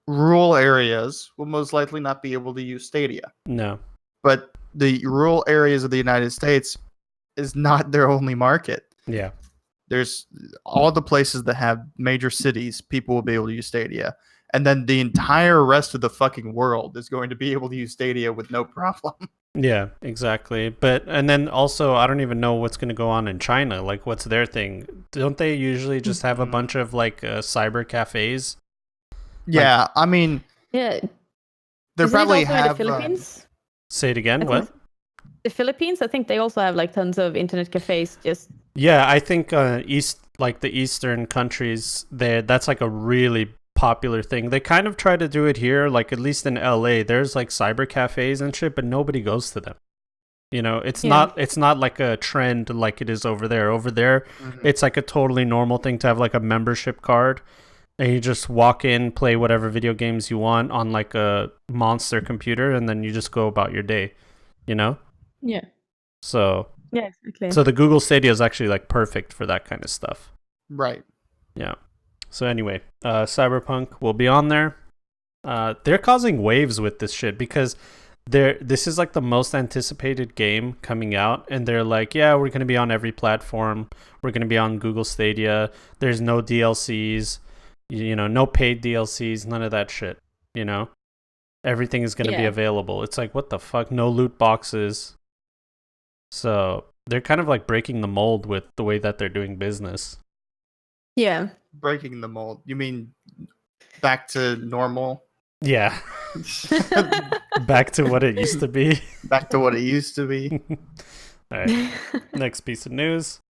rural areas will most likely not be able to use Stadia. no, But the rural areas of the United States is not their only market. yeah, There's all the places that have major cities, people will be able to use Stadia. And then the entire rest of the fucking world is going to be able to use Stadia with no problem. yeah, exactly. But and then also, I don't even know what's going to go on in China. Like, what's their thing? Don't they usually just have a bunch of like cyber cafes? Yeah, I mean, Yeah. they Isn't it probably also in have. the Philippines? Say it again. I What? think the Philippines, I think they also have like tons of internet cafes just Yeah, I think the eastern countries, that's like a really popular thing. They kind of try to do it here, like at least in LA. There's like cyber cafes and shit, but nobody goes to them. You know, it's Yeah. not like a trend like it is over there. Over there, it's like a totally normal thing to have like a membership card, and you just walk in, play whatever video games you want on like a monster computer, and then you just go about your day. You know, yeah. so Yeah, exactly. so the Google Stadia is actually like perfect for that kind of stuff. Right. Yeah. So anyway, Cyberpunk will be on there. They're causing waves with this shit because this is like the most anticipated game coming out, and they're like, yeah, we're gonna be on every platform. We're gonna be on Google Stadia. There's no DLCs, no paid DLCs, none of that shit. Everything is gonna be available. It's like, what the fuck? No loot boxes. So they're kind of like breaking the mold with the way that they're doing business. Yeah. Breaking the mold. You mean back to normal? Yeah. Back to what it used to be. Back to what it used to be. All right. Next piece of news.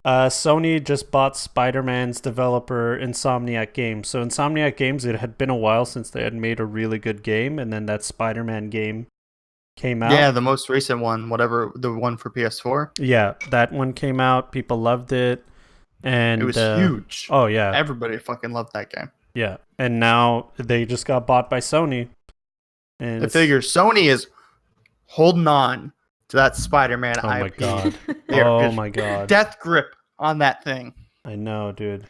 Sony just bought Spider-Man's developer Insomniac Games. So Insomniac Games, it had been a while since they had made a really good game, and then that Spider-Man game came out. Yeah, the most recent one, whatever, the one for PS4. Yeah, that one came out. People loved it. And it was huge. Oh, yeah. Everybody fucking loved that game. Yeah. And now they just got bought by Sony. And I figure Sony is holding on to that Spider-Man IP. Oh, my God. They're Oh, just my God. death grip on that thing. I know, dude.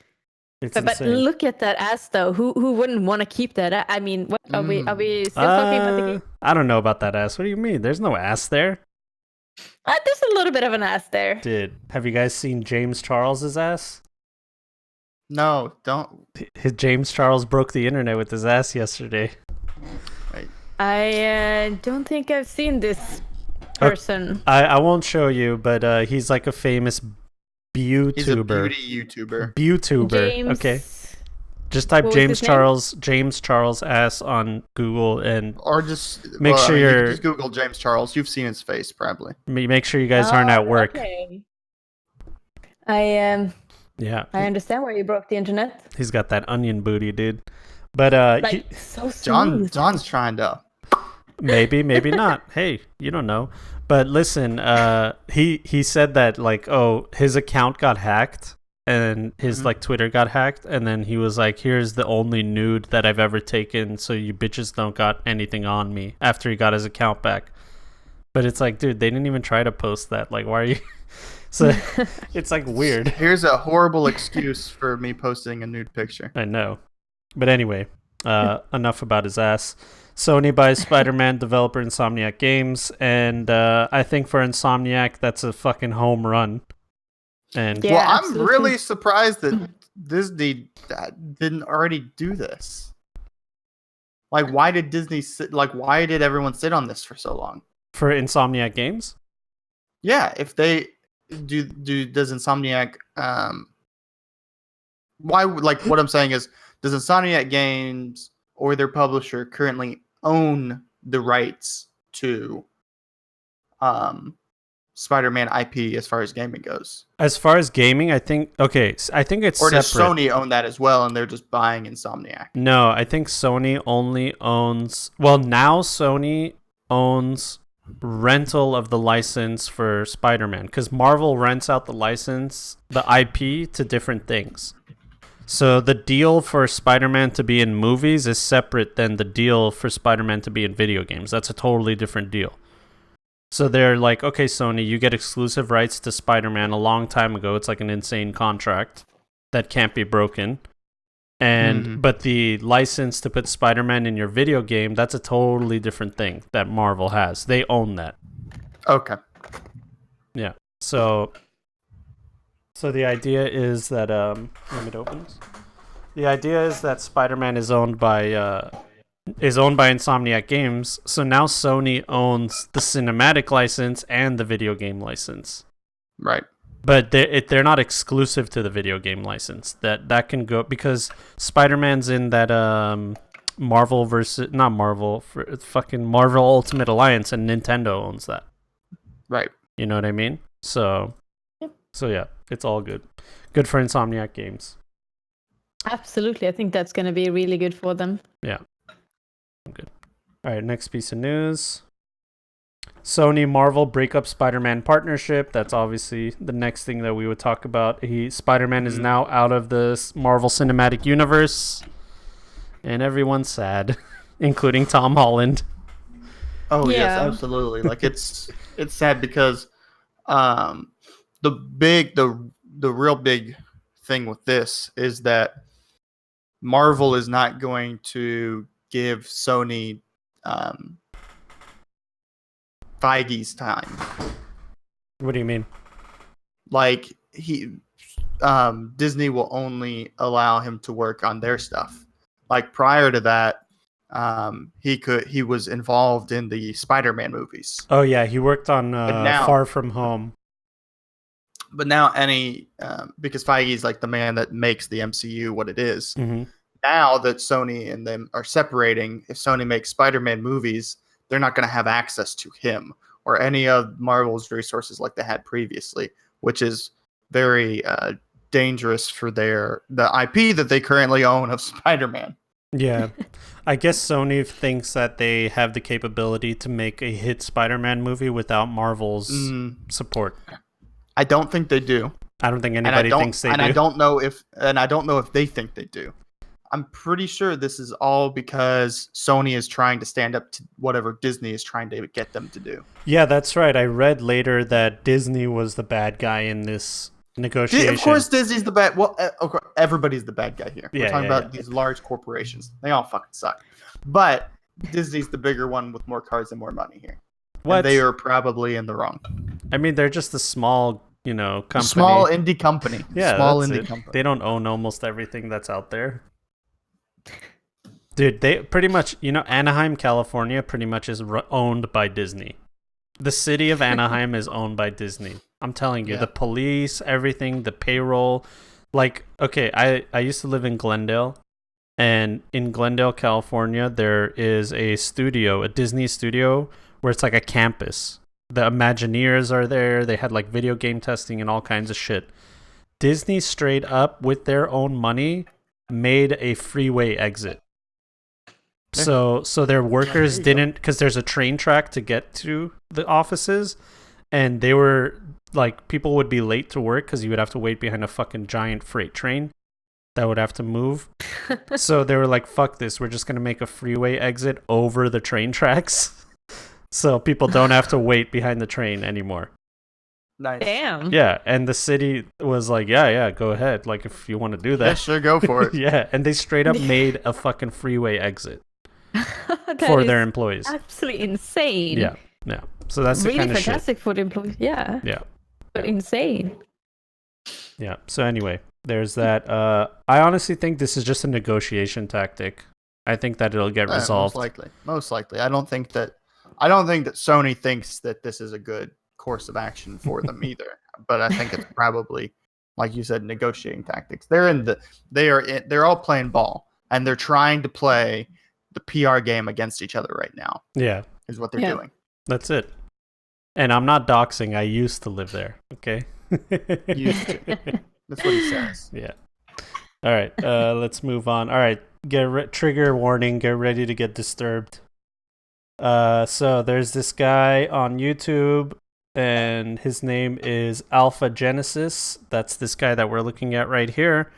It's But insane. look at that ass, though. Who wouldn't want to keep that? I mean, what are we still talking about the game? I don't know about that ass. What do you mean? There's no ass there. There's a little bit of an ass there. Dude, have you guys seen James Charles's ass? No, don't. James Charles broke the internet with his ass yesterday. I don't think I've seen this person. I won't show you, but he's like a famous YouTuber. He's a beauty YouTuber. YouTuber. Okay. Just type James Charles ass on Google and or just make sure you you're can just Google James Charles. You've seen his face probably. Make sure you guys aren't at work. Okay. Yeah. I understand why you broke the internet. He's got that onion booty, dude. But so smooth. John's trying to. Maybe not. Hey, you don't know. But listen, he said that like, oh, his account got hacked and his like Twitter got hacked, and then he was like, here's the only nude that I've ever taken, so you bitches don't got anything on me, after he got his account back. But it's like, dude, they didn't even try to post that. Like, why are you? So it's like weird. Here's a horrible excuse for me posting a nude picture. I know. But anyway, enough about his ass. Sony buys Spider-Man developer Insomniac Games, and I think for Insomniac, that's a fucking home run. And Yeah, well, I'm absolutely. really surprised that Disney didn't already do this. Like, why did Disney sit? Like, why did everyone sit on this for so long? for Insomniac Games, Yeah, if they does Insomniac why, like, what I'm saying is, does Insomniac Games or their publisher currently own the rights to Spider-Man IP as far as gaming goes? as far as gaming, I think I think it's Or does separate. Sony own that as well and they're just buying Insomniac? No, I think Sony only owns. Well, now Sony owns rental of the license for Spider-Man, because Marvel rents out the license, the IP, to different things. So the deal for Spider-Man to be in movies is separate than the deal for Spider-Man to be in video games. That's a totally different deal. So they're like, okay, Sony, you get exclusive rights to Spider-Man a long time ago. It's like an insane contract that can't be broken. And but the license to put Spider-Man in your video game, that's a totally different thing that Marvel has. They own that. Okay. Yeah. So the idea is that let me open this. The idea is that Spider-Man is owned by Insomniac Games. So now Sony owns the cinematic license and the video game license. Right. But they're not exclusive to the video game license. That can go, because Spider-Man's in that Marvel fucking Marvel Ultimate Alliance, and Nintendo owns that. Right. You know what I mean? So yeah, it's all good. Good for Insomniac Games. Absolutely. I think that's going to be really good for them. Yeah. Good. All right, next piece of news. Sony Marvel break up Spider-Man partnership. That's obviously the next thing that we would talk about. Spider-Man is now out of the Marvel Cinematic Universe, and everyone's sad, including Tom Holland. Oh yes, Yeah. absolutely. Like, it's sad because the real big thing with this is that Marvel is not going to give Sony Feige's time. What do you mean? Like Disney will only allow him to work on their stuff. Like prior to that, he was involved in the Spider-Man movies. Oh yeah, he worked on now- Far From Home. But now because Feige's like the man that makes the MCU what it is. Mm-hmm. Now that Sony and them are separating, if Sony makes Spider-Man movies, they're not going to have access to him or any of Marvel's resources like they had previously, which is very dangerous for the IP that they currently own of Spider-Man. Yeah. I guess Sony thinks that they have the capability to make a hit Spider-Man movie without Marvel's support. I don't think they do. I don't think anybody thinks they do. And I don't know if they think they do. I'm pretty sure this is all because Sony is trying to stand up to whatever Disney is trying to get them to do. Yeah, that's right. I read later that Disney was the bad guy in this negotiation. Of course, Disney's the bad. Well, everybody's the bad guy here. Yeah, We're talking about these large corporations. They all fucking suck. But Disney's the bigger one with more cards and more money here. What? And they are probably in the wrong. I mean, they're just a small, company. Small indie company. Yeah, small that's indie it. company. They don't own almost everything that's out there. Dude, they pretty much, Anaheim, California pretty much is owned by Disney. The city of Anaheim is owned by Disney. I'm telling you, the police, everything, the payroll. Like, okay, I used to live in Glendale, and in Glendale, California, there is a Disney studio, where it's like a campus. The Imagineers are there. They had like video game testing and all kinds of shit. Disney straight up, with their own money, made a freeway exit. So their workers didn't, because there's a train track to get to the offices, and they were like, people would be late to work because you would have to wait behind a fucking giant freight train that would have to move. So they were like, fuck this, we're just going to make a freeway exit over the train tracks so people don't have to wait behind the train anymore. Nice. Damn. Yeah, and the city was like, yeah, go ahead. Like, if you want to do that. Yeah, sure, go for it. Yeah, and they straight up made a fucking freeway exit That for is their employees. absolutely insane. Yeah. So that's the Really kind of shit. fantastic for the employees. Yeah. Yeah. But insane. Yeah. So anyway, there's that. I honestly think this is just a negotiation tactic. I think that it'll get resolved. Most likely. I don't think that Sony thinks that this is a good course of action for them either. But I think it's probably, like you said, negotiating tactics. They're all playing ball, and they're trying to play the PR game against each other right now. Yeah. Is what they're doing. That's it. And I'm not doxing. I used to live there. Okay. Used to. That's what he says. Yeah. All right. Let's move on. All right. Trigger warning. Get ready to get disturbed. So there's this guy on YouTube, and his name is Alpha Genesis. That's this guy that we're looking at right here.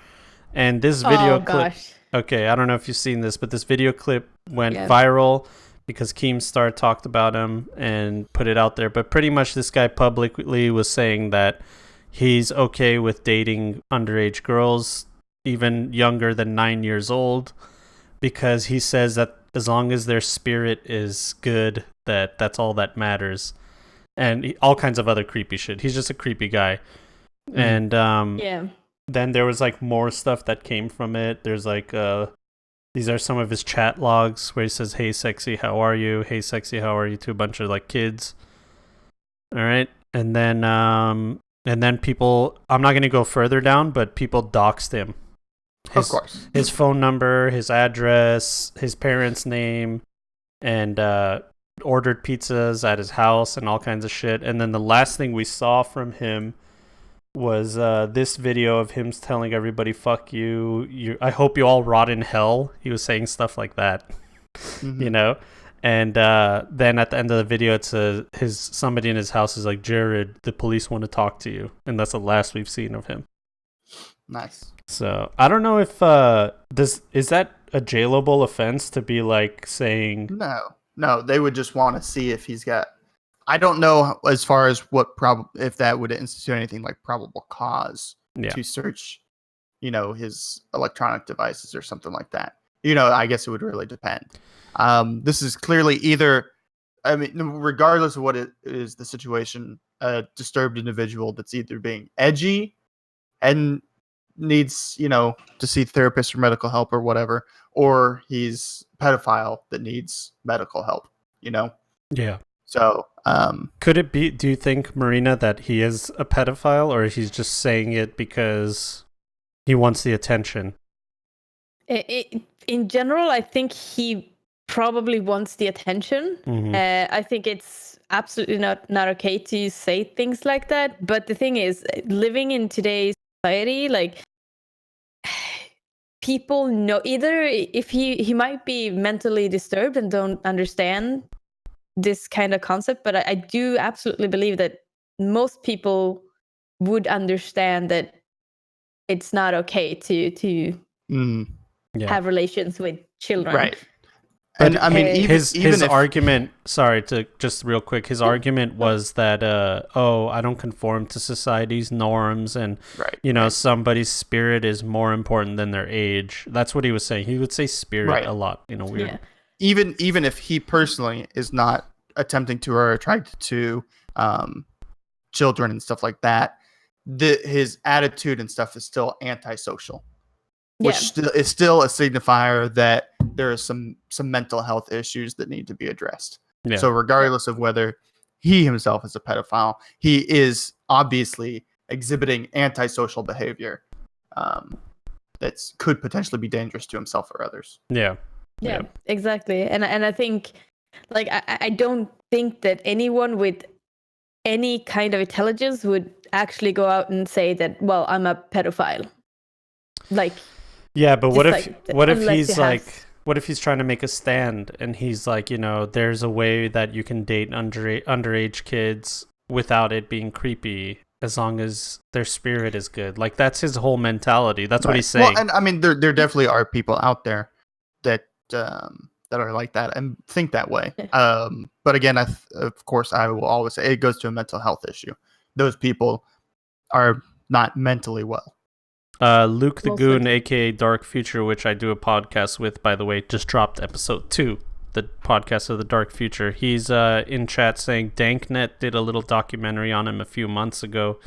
And this video clip. Gosh. Okay, I don't know if you've seen this, but this video clip went viral because Keemstar talked about him and put it out there. But pretty much this guy publicly was saying that he's okay with dating underage girls, even younger than 9 years old, because he says that as long as their spirit is good, that's all that matters. And all kinds of other creepy shit. He's just a creepy guy. And then there was like more stuff that came from it. There's like these are some of his chat logs where he says, "Hey sexy, how are you? Hey sexy, how are you?" to a bunch of like kids. All right. And then people, I'm not going to go further down, but people doxed him. Of course. His phone number, his address, his parents' name, and ordered pizzas at his house and all kinds of shit. And then the last thing we saw from him was this video of him telling everybody, "Fuck you. I hope you all rot in hell." He was saying stuff like that, And then at the end of the video, it's somebody in his house is like, "Jared, the police want to talk to you," and that's the last we've seen of him. Nice. So I don't know if is that a jailable offense to be like saying no, they would just want to see if he's got. I don't know as far as if that would institute anything like probable cause to search, his electronic devices or something like that. I guess it would really depend. This is clearly either, I mean, regardless of what it is, the situation, a disturbed individual that's either being edgy and needs, to see therapists or medical help or whatever, or he's a pedophile that needs medical help, Yeah. So, could it be, do you think, Marina, that he is a pedophile, or he's just saying it because he wants the attention? In general, I think he probably wants the attention. Mm-hmm. I think it's absolutely not okay to say things like that. But the thing is, living in today's society, like, people know either if he might be mentally disturbed and don't understand this kind of concept, but I do absolutely believe that most people would understand that it's not okay to have relations with children. Right. But and I mean, his if, argument, sorry to just real quick, his argument was that I don't conform to society's norms, and somebody's spirit is more important than their age. That's what he was saying. He would say spirit a lot, weird. Yeah. Even if he personally is not attempting to or attracted to children and stuff like that, his attitude and stuff is still antisocial. Which is still a signifier that there are some mental health issues that need to be addressed. Yeah. So regardless of whether he himself is a pedophile, he is obviously exhibiting antisocial behavior that could potentially be dangerous to himself or others. Yeah, exactly. And I think, like, I don't think that anyone with any kind of intelligence would actually go out and say that, well, I'm a pedophile. Like, yeah, but what if he's trying to make a stand and he's like, there's a way that you can date underage kids without it being creepy, as long as their spirit is good. Like, that's his whole mentality. That's what he's saying. Well, and I mean, there definitely are people out there that are like that and think that way. But again, of course, I will always say it goes to a mental health issue. Those people are not mentally well. Luke the Goon, aka Dark Future, which I do a podcast with, by the way, just dropped episode 2, the podcast of the Dark Future. He's in chat saying Danknet did a little documentary on him a few months ago.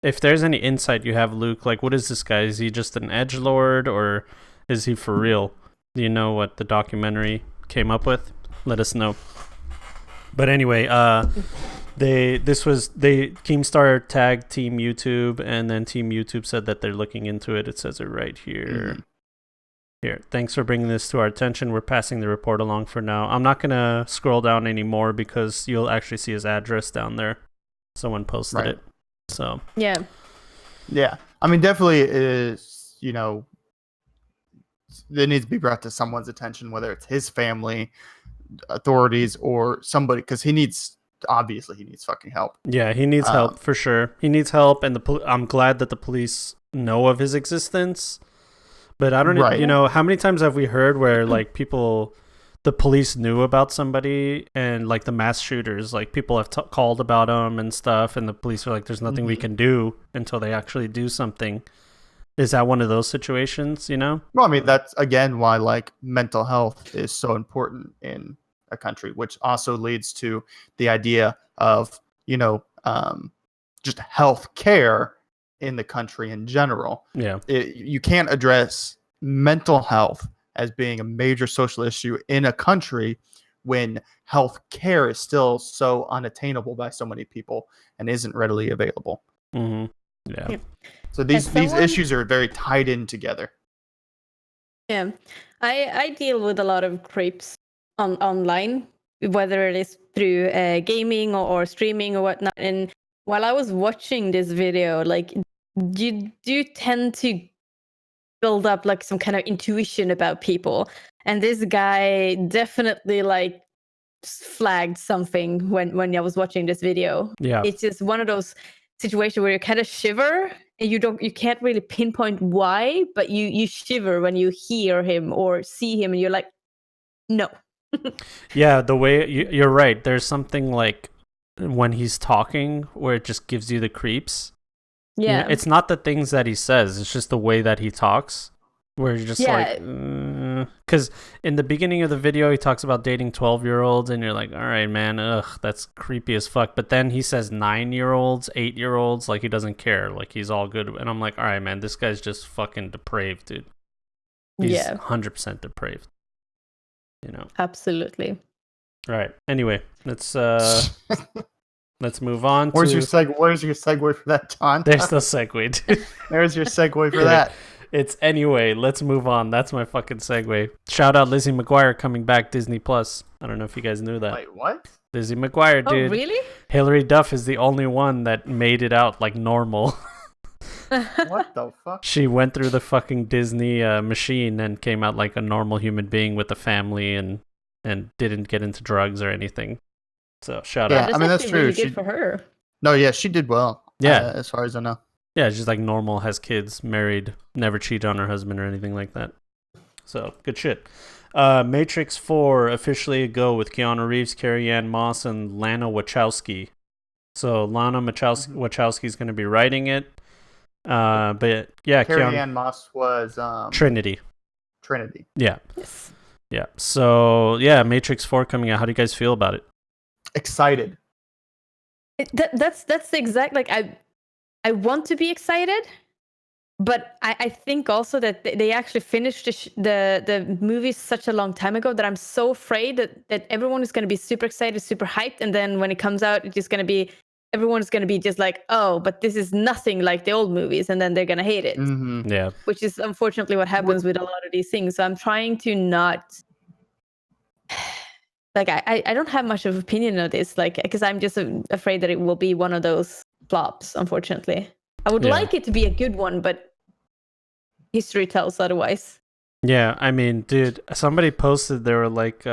If there's any insight you have, Luke, like, what is this guy? Is he just an edgelord, or is he for real? Do you know what the documentary came up with? Let us know. But anyway, Keemstar tagged Team YouTube, and then Team YouTube said that they're looking into it. It says it right here. Here, thanks for bringing this to our attention. We're passing the report along for now. I'm not going to scroll down anymore because you'll actually see his address down there. Someone posted it. So yeah. I mean, definitely is, it needs to be brought to someone's attention, whether it's his family, authorities, or somebody, because he needs fucking help. Yeah, he needs help for sure. He needs help, and I'm glad that the police know of his existence. But I don't know, how many times have we heard where, like, the police knew about somebody, and, like, the mass shooters, like, people have called about them and stuff, and the police are like, there's nothing we can do until they actually do something. Is that one of those situations, Well, I mean, that's, again, why, like, mental health is so important in a country, which also leads to the idea of, just health care in the country in general. Yeah. You can't address mental health as being a major social issue in a country when health care is still so unattainable by so many people and isn't readily available. Mm-hmm. Yeah. So these issues are very tied in together. Yeah. I deal with a lot of creeps online, whether it is through gaming or streaming or whatnot. And while I was watching this video, like, you do tend to build up, like, some kind of intuition about people. And this guy definitely, like, flagged something when I was watching this video. Yeah. It's just one of those situations where you kind of shiver, and you can't really pinpoint why, but you shiver when you hear him or see him, and you're like, no. Yeah, the way you're right. There's something, like, when he's talking where it just gives you the creeps. Yeah. It's not the things that he says, it's just the way that he talks, where you're just like, Because in the beginning of the video, he talks about dating 12-year-olds, and you're like, all right, man, ugh, that's creepy as fuck. But then he says 9-year-olds, 8-year-olds, like he doesn't care, like he's all good. And I'm like, all right, man, this guy's just fucking depraved, dude. He's 100% depraved. You know. Absolutely. All right. Anyway, let's move on. Where's your segue for that, John? There's no segue, dude. There's your segue for that. It's anyway. Let's move on. That's my fucking segue. Shout out Lizzie McGuire coming back Disney Plus. I don't know if you guys knew that. Wait, what? Lizzie McGuire, dude. Oh, really? Hilary Duff is the only one that made it out like normal. What the fuck? She went through the fucking Disney machine and came out like a normal human being with a family and didn't get into drugs or anything. So shout out. I mean, that's true. Really good for her. No, yeah, she did well. Yeah. As far as I know. Yeah, she's like normal, has kids, married, never cheated on her husband or anything like that. So good shit. Matrix 4 officially a go with Keanu Reeves, Carrie-Anne Moss, and Lana Wachowski. So Lana Wachowski is going to be writing it. But yeah, Carrie-Anne Moss was Trinity. Yeah. Yes. Yeah. So yeah, Matrix 4 coming out. How do you guys feel about it? Excited. That's the exact, like, I want to be excited, but I think also that they actually finished the movie such a long time ago that I'm so afraid that everyone is going to be super excited, super hyped, and then when it comes out, it's just going to be, everyone's going to be just like, oh, but this is nothing like the old movies, and then they're going to hate it. Mm-hmm. Yeah. Which is unfortunately what happens with a lot of these things. So I'm trying to not... Like, I don't have much of an opinion on this, like, because I'm just afraid that it will be one of those flops, unfortunately. I would like it to be a good one, but history tells otherwise. Yeah, I mean, dude, somebody posted they were like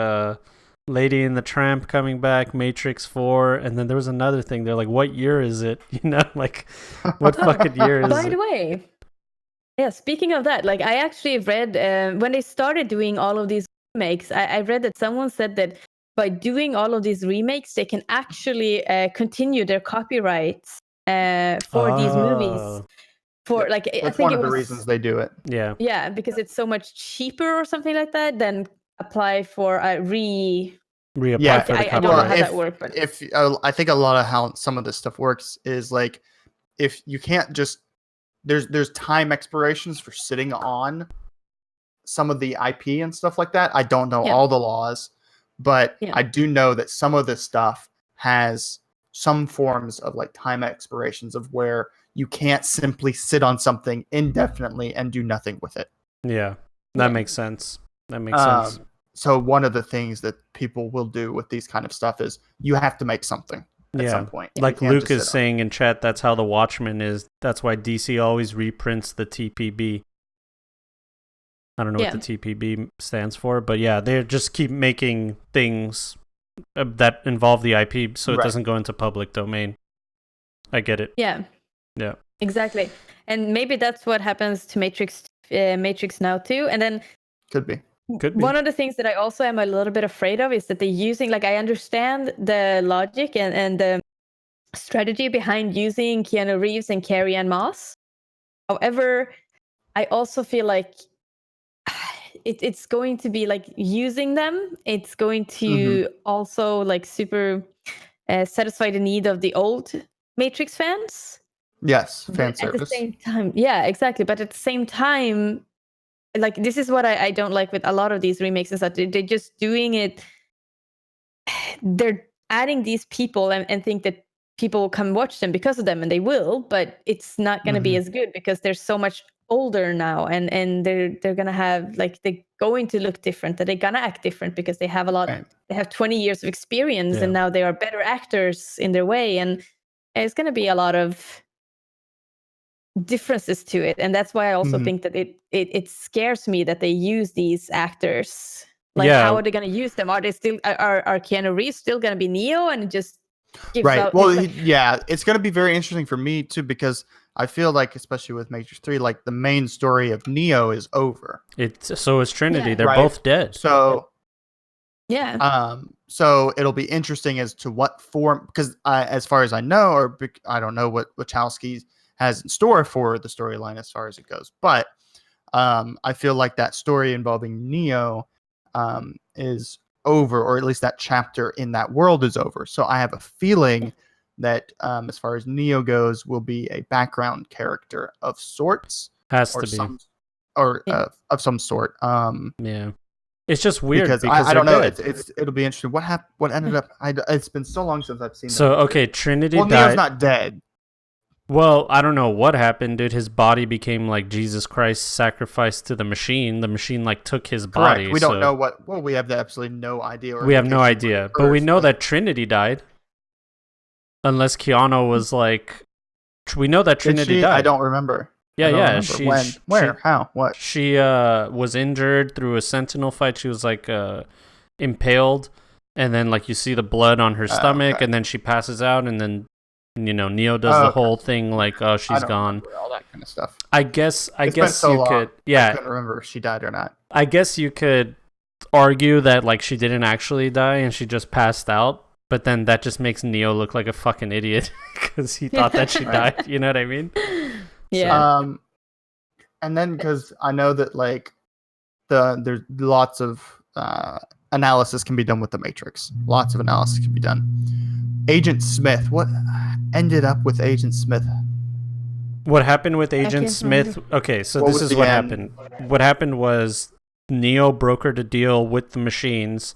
Lady and the Tramp coming back, Matrix 4, and then there was another thing. They're like, what year is it? You know, like, what fucking year is it? By the way, yeah, speaking of that, like, I actually read when they started doing all of these remakes, I read that someone said that by doing all of these remakes, they can actually continue their copyrights for these movies. For like, that's I think one of the reasons they do it. Yeah. Yeah, because it's so much cheaper or something like that than apply for a reapply Yeah, for the I don't know copyright. how that works, but If I think a lot of how some of this stuff works is like, if you can't just there's time expirations for sitting on some of the IP and stuff like that. I don't know all the laws, but I do know that some of this stuff has some forms of like time expirations of where you can't simply sit on something indefinitely and do nothing with it. Yeah, that makes sense. That makes sense. So one of the things that people will do with these kind of stuff is you have to make something at some point. Like Luke is saying in chat, that's how the Watchmen is. That's why DC always reprints the TPB. I don't know what the TPB stands for, but yeah, they just keep making things that involve the IP so it doesn't go into public domain. I get it. Yeah. Yeah. Exactly. And maybe that's what happens to Matrix now too. And then could be. One of the things that I also am a little bit afraid of is that they're using, like, I understand the logic and the strategy behind using Keanu Reeves and Carrie-Anne Moss. However, I also feel like it's going to be like using them. It's going to also like super satisfy the need of the old Matrix fans. Yes, fan but service. At the same time, yeah, exactly. But at the same time, like, this is what I don't like with a lot of these remakes is that they're just doing it. They're adding these people and think that people will come watch them because of them, and they will, but it's not going to be as good because they're so much older now, and they're going to have, like, they're going to look different, that they're going to act different because they have they have 20 years of experience, and now they are better actors in their way, and it's going to be a lot of differences to it. And that's why I also think that it scares me that they use these actors. Like, how are they going to use them? Are they still are Keanu Reeves still going to be Neo and just gives out, well, like, it's going to be very interesting for me too, because I feel like, especially with Matrix 3, like, the main story of Neo is over. So is Trinity. They're both dead. So so it'll be interesting as to what form, because as far as I know, or I don't know what Wachowski has in store for the storyline as far as it goes, but I feel like that story involving Neo is over, or at least that chapter in that world is over. So I have a feeling that as far as Neo goes, will be a background character of sorts, Has or to be. of some sort. Yeah. It's just weird because I don't know. It'll be interesting. What happened? What ended up? It's been so long since I've seen. So okay, Trinity Well, died. Neo's not dead. Well, I don't know what happened, dude. His body became like Jesus Christ sacrificed to the machine. The machine like took his body. Correct. We don't know what. Well, we have absolutely no idea. We have no idea, but we know that Trinity died. Unless Keanu was like, we know that Trinity died. I don't remember. Yeah. When? Where? How? What? She was injured through a Sentinel fight. She was like impaled, and then like you see the blood on her stomach, and then she passes out, and then Neo does the whole thing like, oh, she's gone. All that kind of stuff. I guess so you long. could. Yeah. I couldn't remember if she died or not. I guess you could argue that like she didn't actually die and she just passed out. But then that just makes Neo look like a fucking idiot because he thought that she died. You know what I mean? Yeah. And then because I know that like there's lots of analysis can be done with the Matrix. Lots of analysis can be done. Agent Smith. What ended up with Agent Smith? What happened with Agent Smith? Okay, so this is what happened. What happened was Neo brokered a deal with the machines.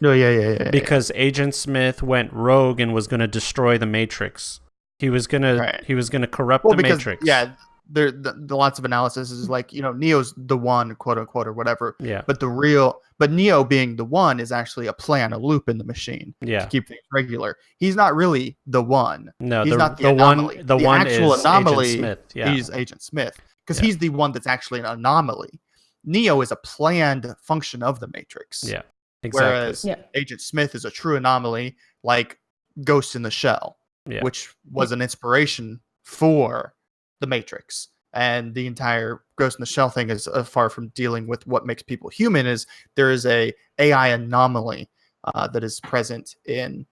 No, yeah. Because Agent Smith went rogue and was going to destroy the Matrix. He was gonna corrupt the Matrix. Yeah, the lots of analysis is like Neo's the one, quote unquote, or whatever. Yeah. But Neo being the one is actually a plan, a loop in the machine. Yeah. To keep things regular. He's not really the one. No, he's not the anomaly. The one actual is anomaly. Agent Smith. Yeah. He's Agent Smith because he's the one that's actually an anomaly. Neo is a planned function of the Matrix. Yeah. Exactly. Whereas Agent Smith is a true anomaly, like Ghost in the Shell, which was an inspiration for the Matrix. And the entire Ghost in the Shell thing is far from dealing with what makes people human. Is there is a AI anomaly that is present in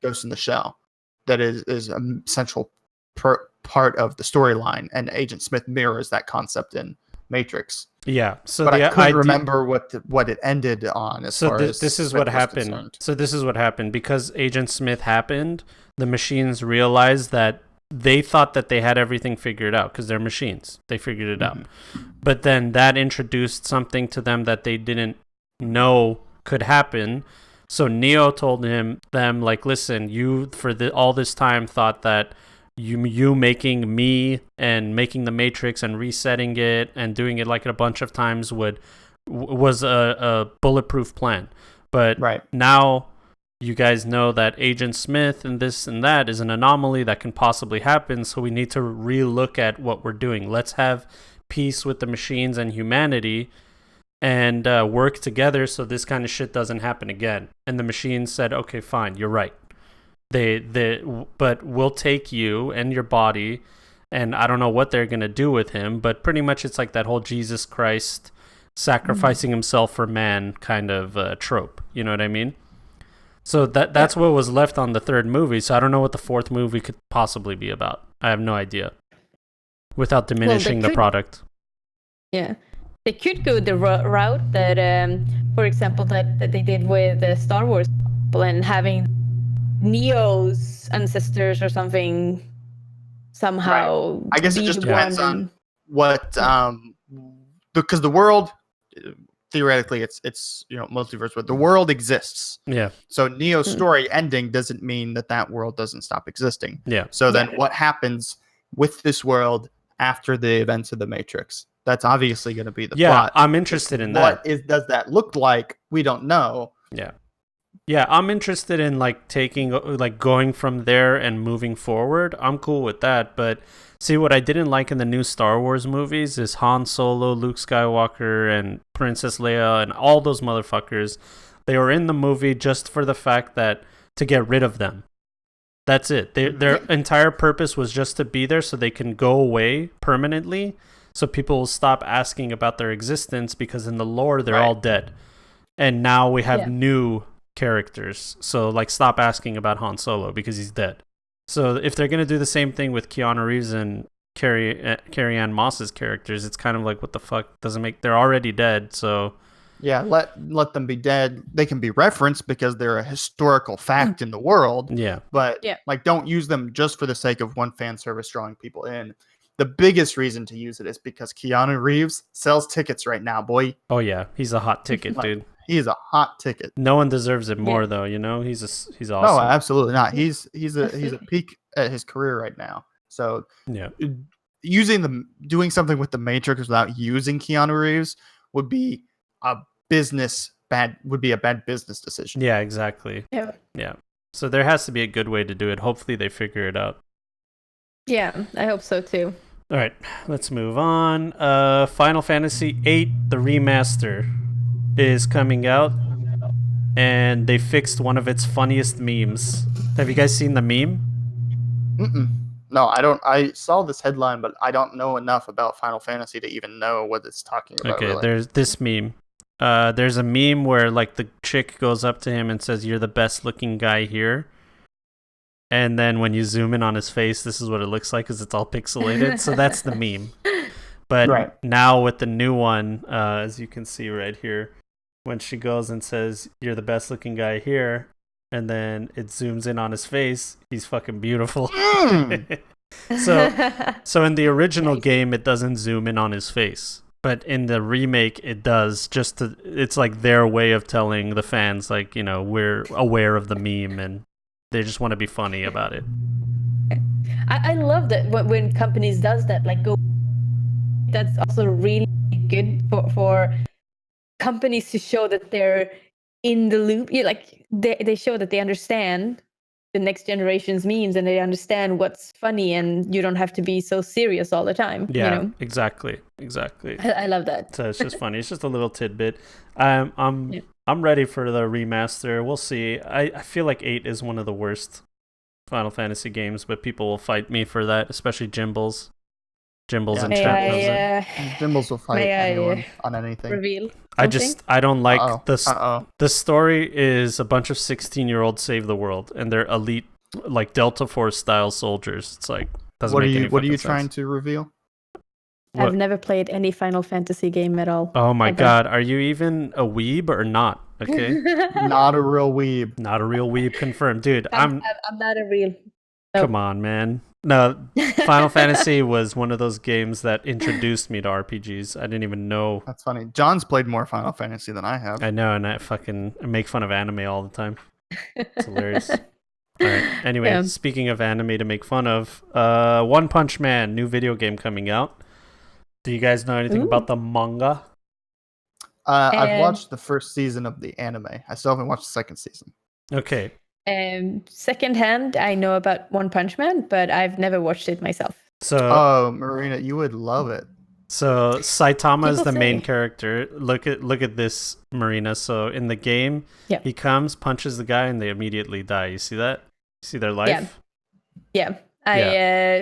Ghost in the Shell that is a central part of the storyline, and Agent Smith mirrors that concept in Matrix. Yeah, so but I couldn't remember what it ended on. This is what happened. Concerned. So this is what happened because Agent Smith happened. The machines realized that they thought that they had everything figured out because they're machines. They figured it out, but then that introduced something to them that they didn't know could happen. So Neo told them like, listen, you all this time thought that you making me and making the Matrix and resetting it and doing it like a bunch of times was a bulletproof plan. But now you guys know that Agent Smith and this and that is an anomaly that can possibly happen. So we need to relook at what we're doing. Let's have peace with the machines and humanity and work together so this kind of shit doesn't happen again. And the machines said, okay, fine, you're right. But we'll take you and your body, and I don't know what they're gonna do with him, but pretty much it's like that whole Jesus Christ sacrificing himself for man kind of trope. You know what I mean? So that's what was left on the third movie. So I don't know what the fourth movie could possibly be about. I have no idea. Without diminishing the product. Yeah, they could go the route that, for example, that they did with Star Wars and having Neo's ancestors or something somehow. I guess it just depends on what because the world theoretically it's multiverse, but the world exists. Yeah. So Neo's story ending doesn't mean that world doesn't stop existing. Yeah. So then what happens with this world after the events of the Matrix? That's obviously going to be the plot. I'm interested in that. What does that look like? We don't know. Yeah. Yeah, I'm interested in going from there and moving forward. I'm cool with that, but see, what I didn't like in the new Star Wars movies is Han Solo, Luke Skywalker, and Princess Leia, and all those motherfuckers. They were in the movie just for the fact that to get rid of them. That's it. Their entire purpose was just to be there so they can go away permanently, so people will stop asking about their existence because in the lore they're all dead. And now we have new characters, so stop asking about Han Solo because he's dead. So if they're gonna do the same thing with Keanu Reeves and Carrie Ann Moss's characters. It's kind of like, what the fuck, doesn't make, they're already dead, so Yeah, let them be dead. They can be referenced because they're a historical fact in the world. yeah. But Yeah. like, don't use them just for the sake of one fan service drawing people in. The biggest reason to use it is because Keanu Reeves sells tickets right now, boy. Oh yeah, he's a hot ticket, Like, dude. he is a hot ticket. No one deserves it more though, you know. He's No, awesome. absolutely not. He's a peak at his career right now. So Yeah. doing something with the Matrix without using Keanu Reeves would be a bad business decision. Yeah, exactly. Yeah. Yeah. So there has to be a good way to do it. Hopefully they figure it out. Yeah, I hope so too. All right, let's move on. Final Fantasy VIII, the remaster, is coming out, and they fixed one of its funniest memes. Have you guys seen the meme? No, I don't. I saw this headline, but I don't know enough about Final Fantasy to even know what it's talking about. Okay, really. there's this meme. There's a meme where like the chick goes up to him and says, "You're the best looking guy here." And then when you zoom in on his face, this is what it looks like because it's all pixelated. So that's the meme. But Right. now with the new one, as you can see right here, when she goes and says, "You're the best looking guy here," and then it zooms in on his face, he's fucking beautiful. So in the original game, it doesn't zoom in on his face. But in the remake, it does. It's like their way of telling the fans, like, you know, we're aware of the meme and they just want to be funny about it. I love that when companies does that, like go. That's also really good for companies to show that they're in the loop. Yeah, like they show that they understand the next generation's memes and they understand what's funny, and you don't have to be so serious all the time. Yeah, you know? exactly. I love that. So it's just funny. It's just a little tidbit. I'm ready for the remaster. We'll see. I feel like 8 is one of the worst Final Fantasy games, but people will fight me for that, especially Jimbles. Jimbles and Chet knows it. Jimbles will fight anyone on anything. Reveal. I don't like Uh-oh. the story is a bunch of 16-year-olds save the world, and they're elite, like Delta Force style soldiers. It's like, doesn't What are make any you What are you fucking trying sense. to reveal? I've never played any Final Fantasy game at all. Oh my ever. god, are you even a weeb or not? Okay. Not a real weeb. Not a real weeb confirmed. Dude, I'm not a real. Come on, man. No, Final Fantasy was one of those games that introduced me to RPGs. I didn't even know. That's funny. John's played more Final Fantasy than I have. I know, and I make fun of anime all the time. It's hilarious. All right. Anyway, Yeah. Speaking of anime to make fun of, One Punch Man, new video game coming out. Do you guys know anything about the manga? I've watched the first season of the anime. I still haven't watched the second season. Okay. Secondhand, I know about One Punch Man, but I've never watched it myself. So Oh, Marina, you would love it. So Saitama is People the main say. character. Look at this, Marina. So in the game, Yeah. he comes, punches the guy, and they immediately die. You see that? You see their life? Yeah.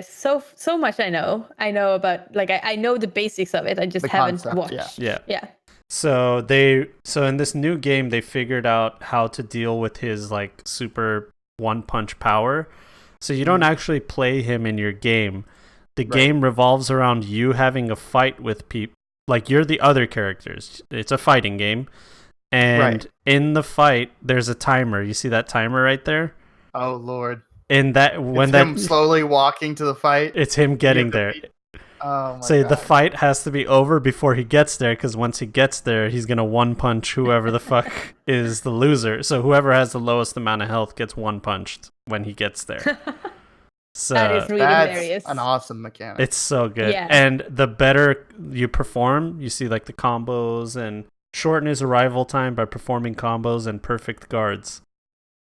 So much I know. I know about I know the basics of it. I just The haven't concept, watched. Yeah. Yeah. So in this new game, they figured out how to deal with his like super one punch power. So you don't actually play him in your game. The game revolves around you having a fight with people. Like, you're the other characters. It's a fighting game. And in the fight, there's a timer. You see that timer right there? Oh Lord! And that when It's that him slowly walking to the fight. it's him getting there. Oh my So God. the fight has to be over before he gets there, because once he gets there, he's gonna one punch whoever the fuck is the loser. So whoever has the lowest amount of health gets one punched when he gets there. So That is really That's hilarious. an awesome mechanic. it's so good. Yeah. And the better you perform, you see like the combos and shorten his arrival time by performing combos and perfect guards.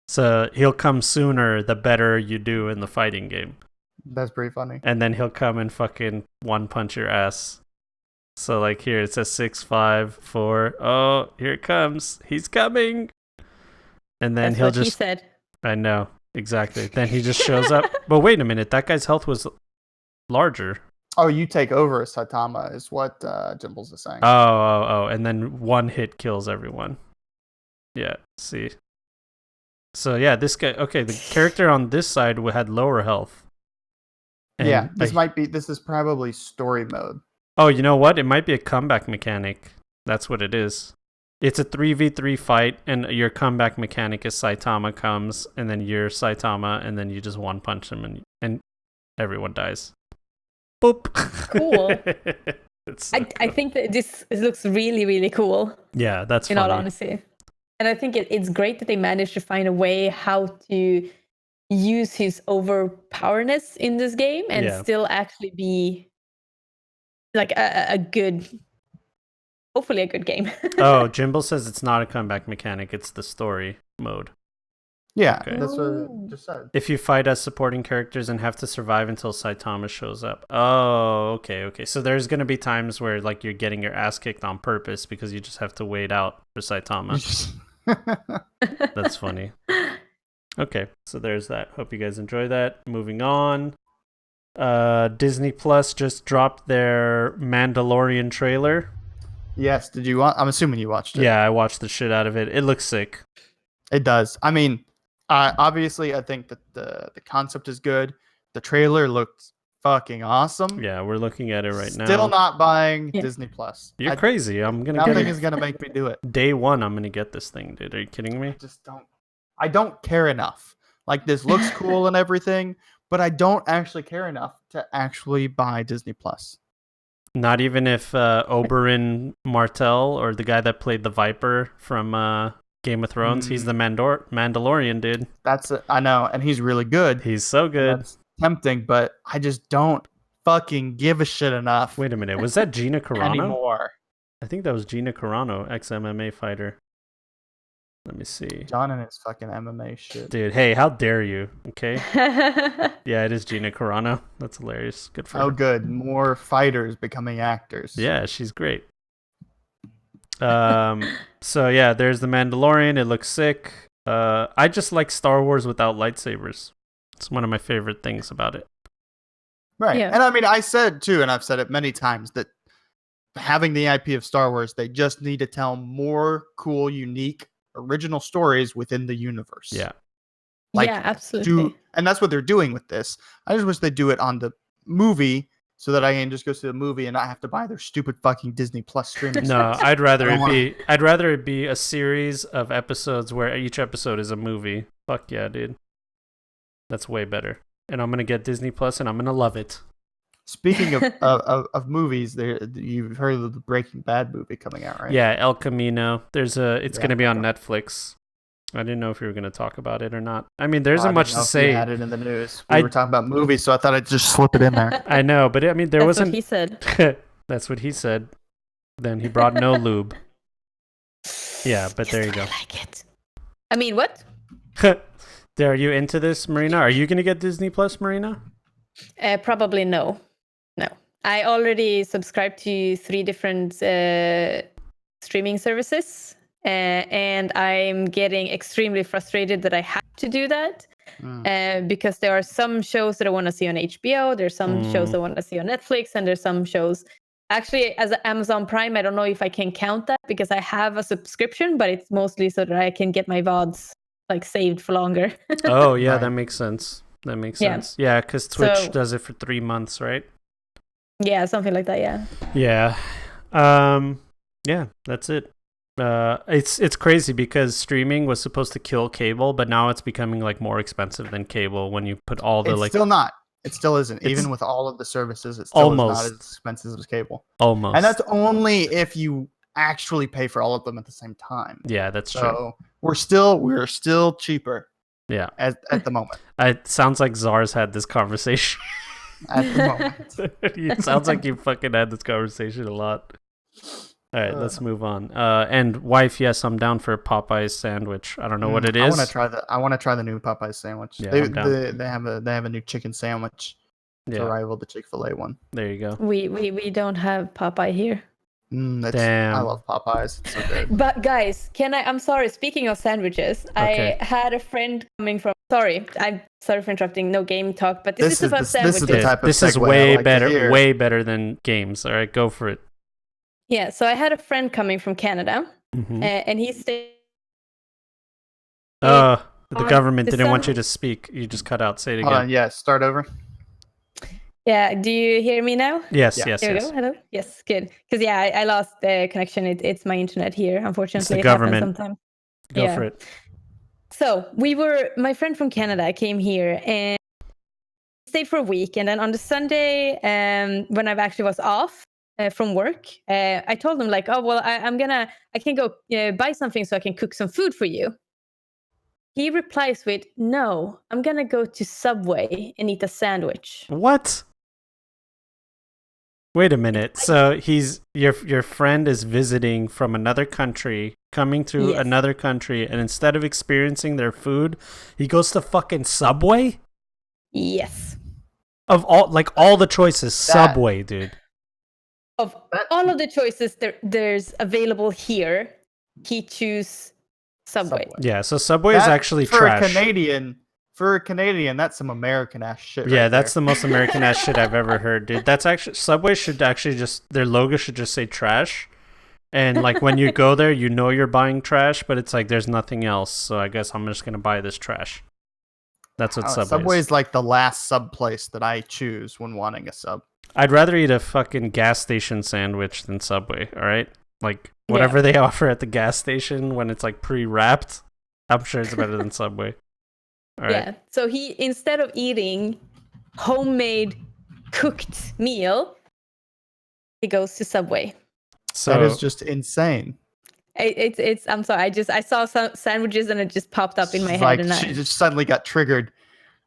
So he'll come sooner the better you do in the fighting game. That's pretty funny. And then he'll come and fucking one punch your ass. So like here it says 6, 5, 4. Oh, here it comes. He's coming. And then That's he'll what he just said. I know, exactly. Then he just shows up. But wait a minute, that guy's health was larger. Oh, you take over as Saitama is what Jimbles is saying. Oh, and then one hit kills everyone. Yeah, see. So yeah, this guy, okay, the character on this side had lower health. And this is probably story mode. Oh, you know what? It might be a comeback mechanic. That's what it is. It's a 3v3 fight, and your comeback mechanic is Saitama comes, and then you're Saitama, and then you just one punch him, and everyone dies. Boop. Cool. So I think that this looks really, really cool. Yeah, that's in funny. all honesty. And I think it's great that they managed to find a way how to use his overpowerness in this game and still actually be like a good, hopefully a good game. Oh, Jimbo says it's not a comeback mechanic, it's the story mode. Yeah, Okay. that's what I just said. If you fight as supporting characters and have to survive until Saitama shows up. Oh, okay. So there's going to be times where like you're getting your ass kicked on purpose because you just have to wait out for Saitama. That's funny. Okay, so there's that. Hope you guys enjoy that. Moving on. Disney Plus just dropped their Mandalorian trailer. Yes, I'm assuming you watched it. Yeah, I watched the shit out of it. It looks sick. It does. I mean, obviously, I think that the concept is good. The trailer looked fucking awesome. Yeah, we're looking at it right now. Still not buying Disney Plus. You're crazy. I'm gonna get it. Nothing is gonna make me do it. Day one, I'm gonna get this thing, dude. Are you kidding me? I don't care enough. Like, this looks cool and everything, but I don't actually care enough to actually buy Disney Plus. Not even if Oberyn Martell, or the guy that played the Viper from Game of Thrones, he's the Mandalorian, dude. I know, and he's really good. He's so good. That's tempting, but I just don't fucking give a shit enough. Wait a minute, was that Gina Carano? Anymore. I think that was Gina Carano, ex-MMA fighter. Let me see. John and his fucking MMA shit. Dude, hey, how dare you? Okay. Yeah, it is Gina Carano. That's hilarious. Good for her. Oh, good. More fighters becoming actors. Yeah, she's great. So yeah, there's the Mandalorian. It looks sick. I just like Star Wars without lightsabers. It's one of my favorite things about it. Right. Yeah. And I mean, I said too, and I've said it many times, that having the IP of Star Wars, they just need to tell more cool, unique, original stories within the universe. Yeah. Like, yeah, absolutely. and that's what they're doing with this. I just wish they do it on the movie so that I can just go see the movie and not have to buy their stupid fucking Disney Plus streaming. No, I'd rather it be a series of episodes where each episode is a movie. Fuck yeah, dude. That's way better. And I'm gonna get Disney Plus and I'm gonna love it. Speaking of movies, you've heard of the Breaking Bad movie coming out, right? Yeah, El Camino. It's gonna be on Netflix. I didn't know if you were gonna talk about it or not. I mean, there isn't much to say. We had it in the news. We were talking about movies, so I thought I'd just slip it in there. I know, but I mean, there wasn't. What he said. That's what he said. Then he brought no lube. Yeah, but there you go. I like it. I mean, what? Are you into this, Marina? Are you gonna get Disney Plus, Marina? Probably no. No. I already subscribed to 3 different streaming services, and I'm getting extremely frustrated that I have to do that because there are some shows that I want to see on HBO, there's some shows I want to see on Netflix, and there's some shows. Actually, as Amazon Prime, I don't know if I can count that because I have a subscription, but it's mostly so that I can get my VODs like saved for longer. Oh, yeah, Right. that makes sense. Yeah, because Twitch does it for 3 months, right? Yeah, something like that, yeah. Yeah. Yeah, that's it. It's crazy because streaming was supposed to kill cable, but now it's becoming like more expensive than cable when you put all the It's still not. It still isn't. Even with all of the services, it still is not as expensive as cable. Almost. And that's only if you actually pay for all of them at the same time. Yeah, that's true. So we're still cheaper. Yeah. At the moment. It sounds like Czar's had this conversation. At the moment. It sounds like you fucking had this conversation a lot. All right, let's move on. And wife, yes, I'm down for a Popeyes sandwich. I don't know what it is. I want to try the new Popeyes sandwich. Yeah, they have a new chicken sandwich to Yeah, rival the Chick-fil-A one. there you go. We don't have Popeye here. Damn. I love Popeyes. It's so good. But guys, I'm sorry, speaking of sandwiches, Okay. I had a friend coming from, I'm sorry for interrupting, no game talk, but this is about this sandwiches. is the type of This is segue I way like to hear. way better than games. All right, go for it. Yeah, so I had a friend coming from Canada, Mhm. and he stayed. The on government the didn't want you sandwich. to speak. You just cut out. Say it Hold again. on, yeah, start over. Yeah, do you hear me now? Yes, Yeah. yes, There we yes. go. Hello. Yes, good. Because I lost the connection. It's my internet here. Unfortunately, it government. happens sometimes. Go for it. So my friend from Canada came here and stayed for a week, and then on the Sunday, when I actually was off from work, I told him like, oh well, I can go buy something so I can cook some food for you. He replies with, no, I'm gonna go to Subway and eat a sandwich. What? Wait a minute. So he's your friend is visiting from another country, coming through Yes. another country, and instead of experiencing their food, he goes to fucking Subway? Yes. Of all the choices, Subway, dude. Of all of the choices there's available here, he choose Subway. Yeah, so Subway is actually for trash. For a Canadian, that's some American ass shit. Yeah, right that's there. the most American ass shit I've ever heard, dude. That's actually Subway should actually just their logo should just say trash. And like when you go there, you know you're buying trash, but it's like there's nothing else. So I guess I'm just gonna buy this trash. That's what Subway is. Subway's like the last sub place that I choose when wanting a sub. I'd rather eat a fucking gas station sandwich than Subway, all right? Like whatever they offer at the gas station when it's like pre-wrapped, I'm sure it's better than Subway. All right. Yeah. So he, instead of eating homemade cooked meal, he goes to Subway. So That is just insane. It's I'm sorry. I saw some sandwiches and it just popped up in my head, Like and she just suddenly got triggered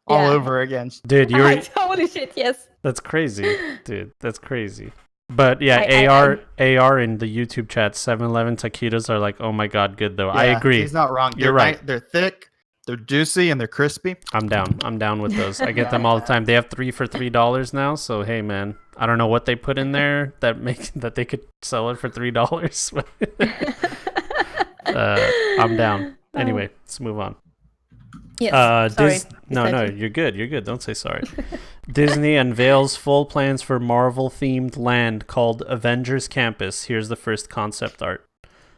all Yeah. over again. dude, holy shit, yes. that's crazy. Dude, that's crazy. But yeah, AR in the YouTube chat, 7-Eleven taquitos are like, oh my god, good though. I Yeah, agree. He's not wrong. You're right. They're thick, they're juicy, and they're crispy. I'm down with those. I get them all the time. They have 3 for $3 now, so hey man, I don't know what they put in there that they could sell it for $3. I'm down. Anyway, let's move on. Yes. Sorry. No, you're good. Don't say sorry. Disney unveils full plans for Marvel-themed land called Avengers Campus. Here's the first concept art.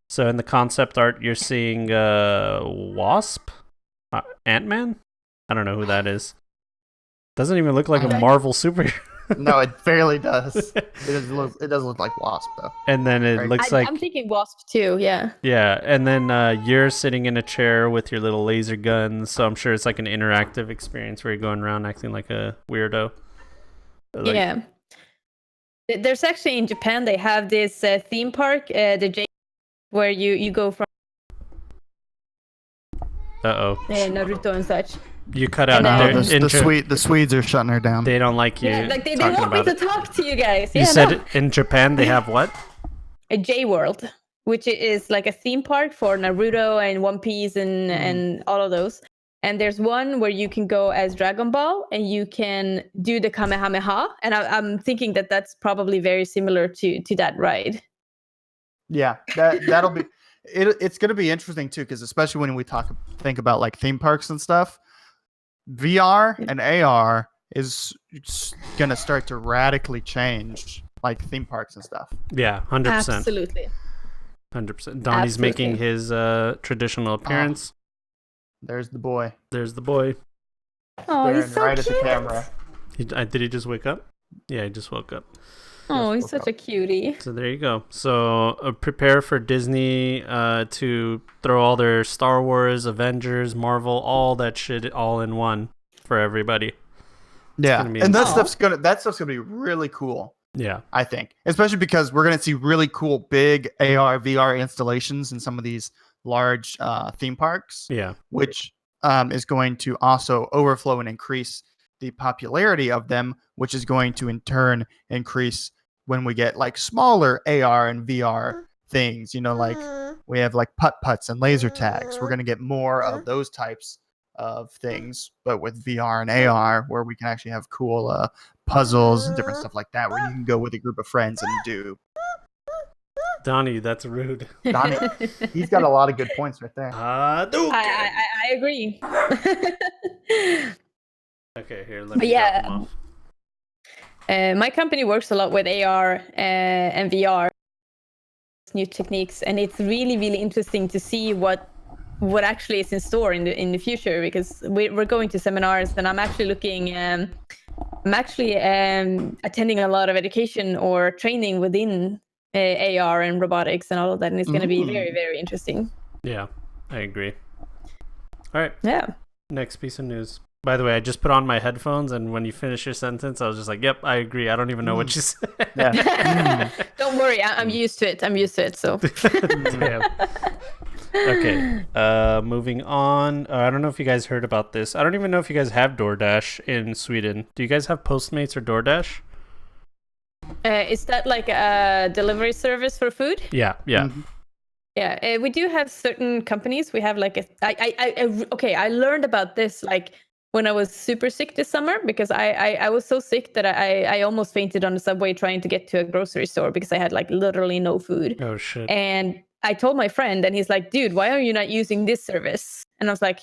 So in the concept art, you're seeing Wasp, Ant-Man. I don't know who that is. Doesn't even look like a Marvel superhero. No, it barely does. It does look like Wasp though. And then it looks like I'm thinking Wasp too. Yeah. yeah, and then you're sitting in a chair with your little laser guns. So I'm sure it's like an interactive experience where you're going around acting like a weirdo. Yeah. There's actually in Japan they have this theme park, the J, where you go from Naruto and such. You cut out And there. The Swedes are shutting her down. They don't like you. Yeah, like they talking want me about to it. talk to you guys. You Yeah, said no. in Japan they have what? A J World, which is like a theme park for Naruto and One Piece and all of those. And there's one where you can go as Dragon Ball and you can do the Kamehameha. And I'm thinking that that's probably very similar to that ride. Yeah, that'll be. It's going to be interesting too, because especially when we think about like theme parks and stuff, VR and AR is going to start to radically change like theme parks and stuff. Yeah, 100%. Absolutely. 100%. Donnie's making his traditional appearance. There's the boy. There's the boy. Oh, he's Staring so right cute. at the camera. Did he just wake up? Yeah, he just woke up. Oh, he's such a cutie. So there you go. So prepare for Disney to throw all their Star Wars, Avengers, Marvel, all that shit all in one for everybody. Yeah, gonna be and that insane. stuff's gonna be really cool. Yeah. I think, especially because we're gonna see really cool big AR VR installations in some of these large theme parks. Yeah. Which is going to also overflow and increase the popularity of them, which is going to in turn increase when we get like smaller AR and VR things. You know, like we have like putt-putts and laser tags. We're going to get more of those types of things, but with VR and AR, where we can actually have cool puzzles and different stuff like that, where you can go with a group of friends and do. Donnie, that's rude. Donnie, he's got a lot of good points right there. I agree. Okay, here, let me Yeah. drop him off. My company works a lot with AR and VR, new techniques, and it's really, really interesting to see what actually is in store in the future, because we're going to seminars, and I'm actually looking I'm actually attending a lot of education or training within AR and robotics and all of that, and it's going to be very, very interesting. Yeah, I agree. All right. Yeah. Next piece of news. By the way, I just put on my headphones, and when you finish your sentence, I was just like, "Yep, I agree." I don't even know what you said. Yeah. Don't worry, I'm used to it. So. Damn. Okay. Moving on. I don't know if you guys heard about this. I don't even know if you guys have DoorDash in Sweden. Do you guys have Postmates or DoorDash? Is that like a delivery service for food? Yeah. Yeah, we do have certain companies. We have like I learned about this like when I was super sick this summer, because I was so sick that I almost fainted on the subway trying to get to a grocery store because I had like literally no food. Oh shit. And I told my friend, and he's like, "Dude, why are you not using this service?" And I was like,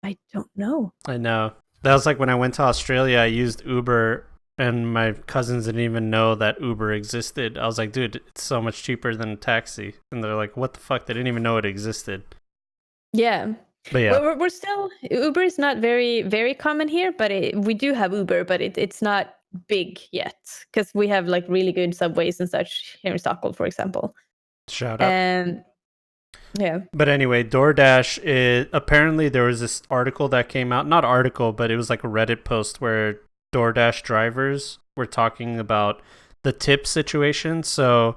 "I don't know." I know. That was like when I went to Australia, I used Uber, and my cousins didn't even know that Uber existed. I was like, dude, it's so much cheaper than a taxi. And they're like, what the fuck? They didn't even know it existed. Yeah. But yeah. We're still, Uber is not very, very common here, but we do have Uber, but it's not big yet because we have like really good subways and such here in Stockholm, for example. Shout out. Yeah. But anyway, DoorDash, apparently there was this article that came out, not article, but it was like a Reddit post where DoorDash drivers were talking about the tip situation. So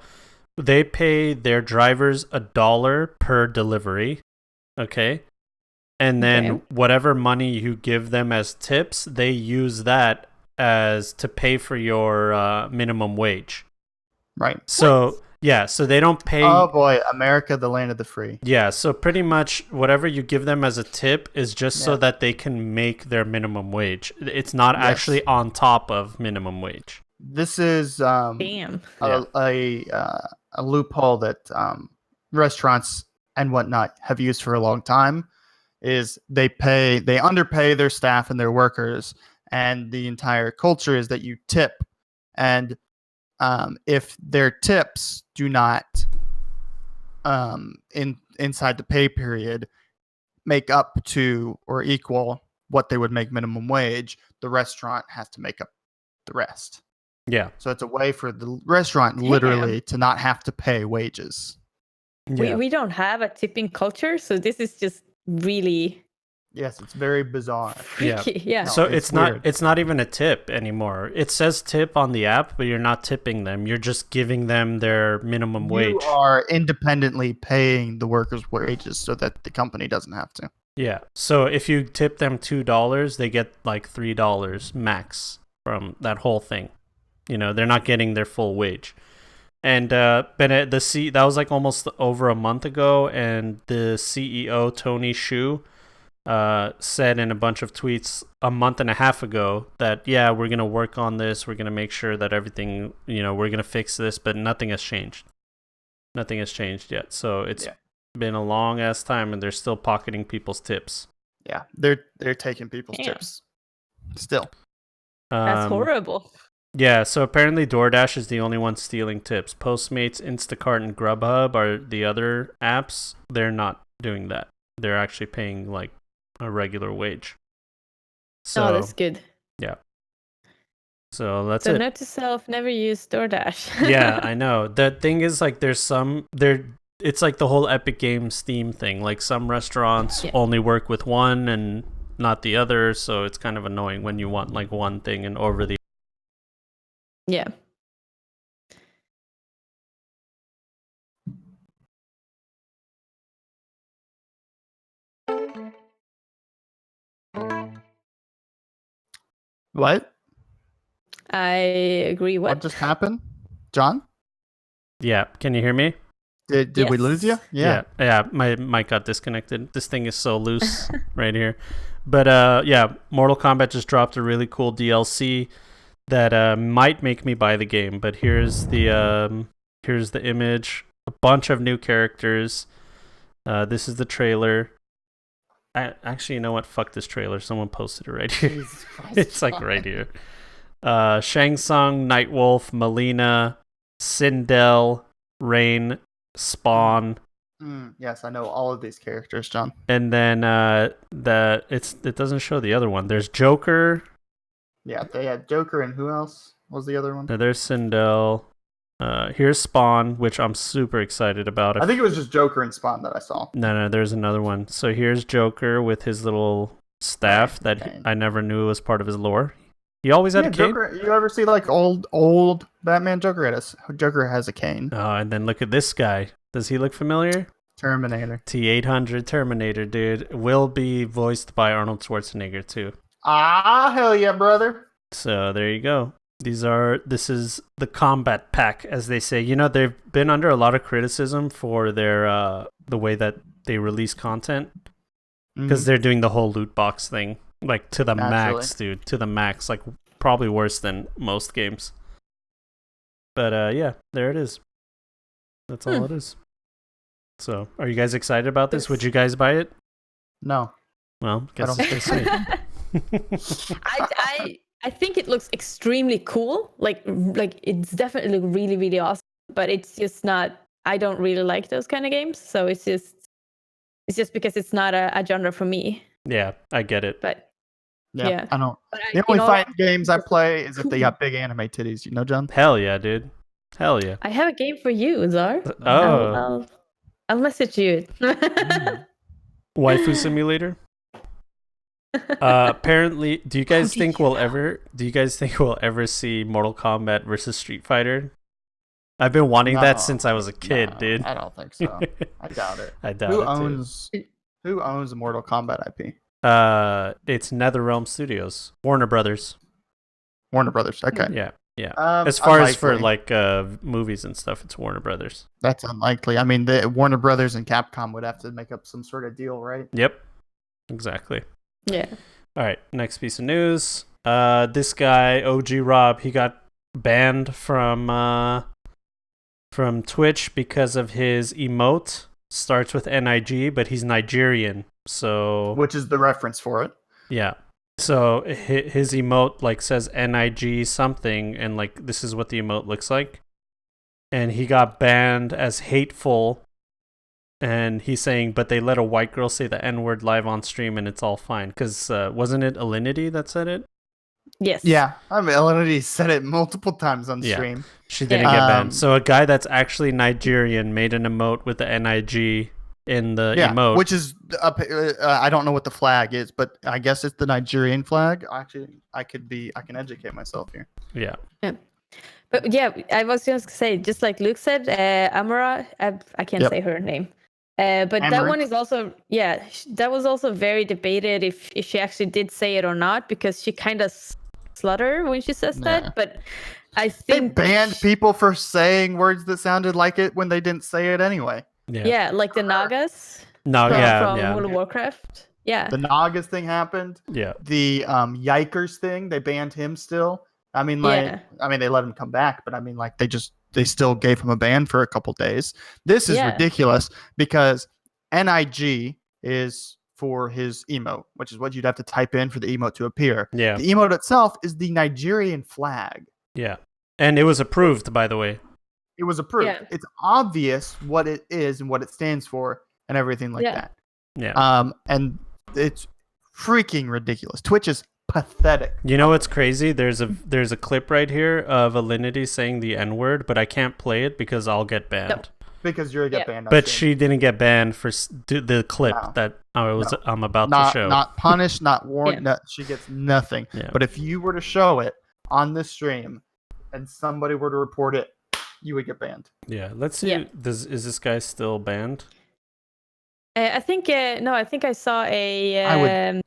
they pay their drivers $1 per delivery. Okay. And then whatever money you give them as tips, they use that as to pay for your minimum wage. Right. So yeah, so they don't pay. Oh boy, America, the land of the free. Yeah, so pretty much whatever you give them as a tip is just so that they can make their minimum wage. It's not actually on top of minimum wage. This is a loophole that restaurants and whatnot have used for a long time. Is they underpay their staff and their workers, and the entire culture is that you tip, and if their tips do not inside the pay period make up to or equal what they would make minimum wage, the restaurant has to make up the rest. Yeah. So it's a way for the restaurant literally to not have to pay wages. Yeah. We don't have a tipping culture, so this is just really it's very bizarre. freaky. Yeah. So it's it's not even a tip anymore. It says tip on the app, but you're not tipping them. You're just giving them their minimum wage. You are independently paying the workers' wages so that the company doesn't have to. Yeah. So if you tip them $2, they get like $3 max from that whole thing. You know, they're not getting their full wage. And that was like almost over a month ago, and the CEO Tony Xu said in a bunch of tweets a month and a half ago that we're gonna work on this, we're gonna make sure that everything, we're gonna fix this, but nothing has changed yet. So it's been a long ass time, and they're still pocketing people's tips. They're taking people's tips still. That's horrible. Yeah, so apparently DoorDash is the only one stealing tips. Postmates, Instacart, and Grubhub are the other apps. They're not doing that. They're actually paying like a regular wage. So that's good. Yeah. So that's it. it. Note to self: never use DoorDash. Yeah, I know. The thing is, like, it's like the whole Epic Games Steam thing. Like, some restaurants only work with one and not the other, so it's kind of annoying when you want like one thing and over the. Yeah. What? I agree. What just happened, John? Yeah, can you hear me? Did we lose you? Yeah. My mic got disconnected. This thing is so loose right here. But Mortal Kombat just dropped a really cool DLC that might make me buy the game. But here's the image. A bunch of new characters. This is the trailer. Actually, you know what? Fuck this trailer. Someone posted it right here. It's like right here. Shang Tsung, Nightwolf, Melina, Sindel, Rain, Spawn. Yes, I know all of these characters, John. And then it doesn't show the other one. There's Joker, Yeah, they had Joker and who else? What was the other one? Now there's Sindel. Here's Spawn, which I'm super excited about. I think it was just Joker and Spawn that I saw. No, there's another one. So here's Joker with his little staff that I never knew was part of his lore. He always had a cane. Joker, you ever see like old Batman Joker? Joker has a cane. Oh, and then look at this guy. Does he look familiar? Terminator. T-800 Terminator, dude. Will be voiced by Arnold Schwarzenegger, too. Ah, hell yeah, brother. So there you go. This is the combat pack, as they say. You know, they've been under a lot of criticism for their the way that they release content. Because they're doing the whole loot box thing. Like, to the max, dude. To the max. Like, probably worse than most games. But, yeah, there it is. That's all it is. So, are you guys excited about this? Would you guys buy it? No. Well, guess I think it looks extremely cool. Like it's definitely really, really awesome. But it's just not. I don't really like those kind of games. So it's just because it's not a genre for me. Yeah, I get it. But yeah. I don't. The only fighting games I play is if they got big anime titties. You know, John? Hell yeah, dude. Hell yeah. I have a game for you, Zar. Oh. I'll message you. Waifu Simulator. Apparently, do you guys think we'll ever see Mortal Kombat versus Street Fighter? I've been wanting that since I was a kid, dude. I don't think so. I doubt it. I doubt Who owns Mortal Kombat IP? It's NetherRealm Studios, Warner Brothers. Okay. Yeah. As far as for like movies and stuff, it's Warner Brothers. That's unlikely. I mean, the Warner Brothers and Capcom would have to make up some sort of deal, right? Yep. Exactly. Yeah. All right. Next piece of news. This guy, OG Rob, he got banned from Twitch because of his emote. Starts with NIG, but he's Nigerian, so which is the reference for it. Yeah. So his emote like says NIG something, and like this is what the emote looks like. And he got banned as hateful. And he's saying, but they let a white girl say the N-word live on stream, and it's all fine. Because wasn't it Alinity that said it? Yes. Yeah, I mean, Alinity said it multiple times on stream. She didn't get banned. So a guy that's actually Nigerian made an emote with the NIG in the emote. Which is, I don't know what the flag is, but I guess it's the Nigerian flag. Actually, I can educate myself here. Yeah. But yeah, I was just to say, just like Luke said, Amara, I can't say her name. But Amaranth. That one is also, that was also very debated if she actually did say it or not, because she kind of sluttered when she says that. But I think they banned people for saying words that sounded like it when they didn't say it anyway. Yeah, like the Nagas from World of Warcraft. Yeah, the Nagas thing happened. Yeah, the Yikers thing, they banned him still. I mean, they let him come back, but I mean, like, they still gave him a ban for a couple days. This is ridiculous because NIG is for his emote, which is what you'd have to type in for the emote to appear. Yeah. The emote itself is the Nigerian flag. Yeah. And it was approved, by the way. It was approved. Yeah. It's obvious what it is and what it stands for and everything like that. Yeah. And it's freaking ridiculous. Twitch is pathetic. You know what's crazy? There's a clip right here of Alinity saying the N-word, but I can't play it because I'll get banned. Nope. Because you're gonna get banned. But she didn't get banned for the clip that I'm about to show. Not punished, not warned. She gets nothing. Yeah. But if you were to show it on this stream and somebody were to report it, you would get banned. Yeah. Let's see. Yeah. Is this guy still banned? I think no. I think I saw a.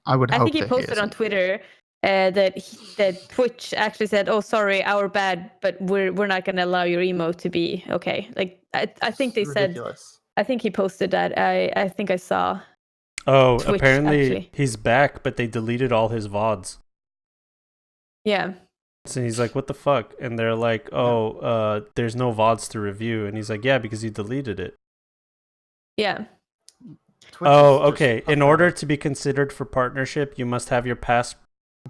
I would. I think he posted on Twitter that Twitch actually said, "Oh, sorry, our bad, but we're not going to allow your emote to be okay." Like I think they said. I think he posted that. I think I saw. Oh, Twitch, apparently he's back, but they deleted all his VODs. Yeah. So he's like, "What the fuck?" And they're like, "Oh, there's no VODs to review," and he's like, "Yeah, because you deleted it." Yeah. Twitch okay. In order to be considered for partnership, you must have your past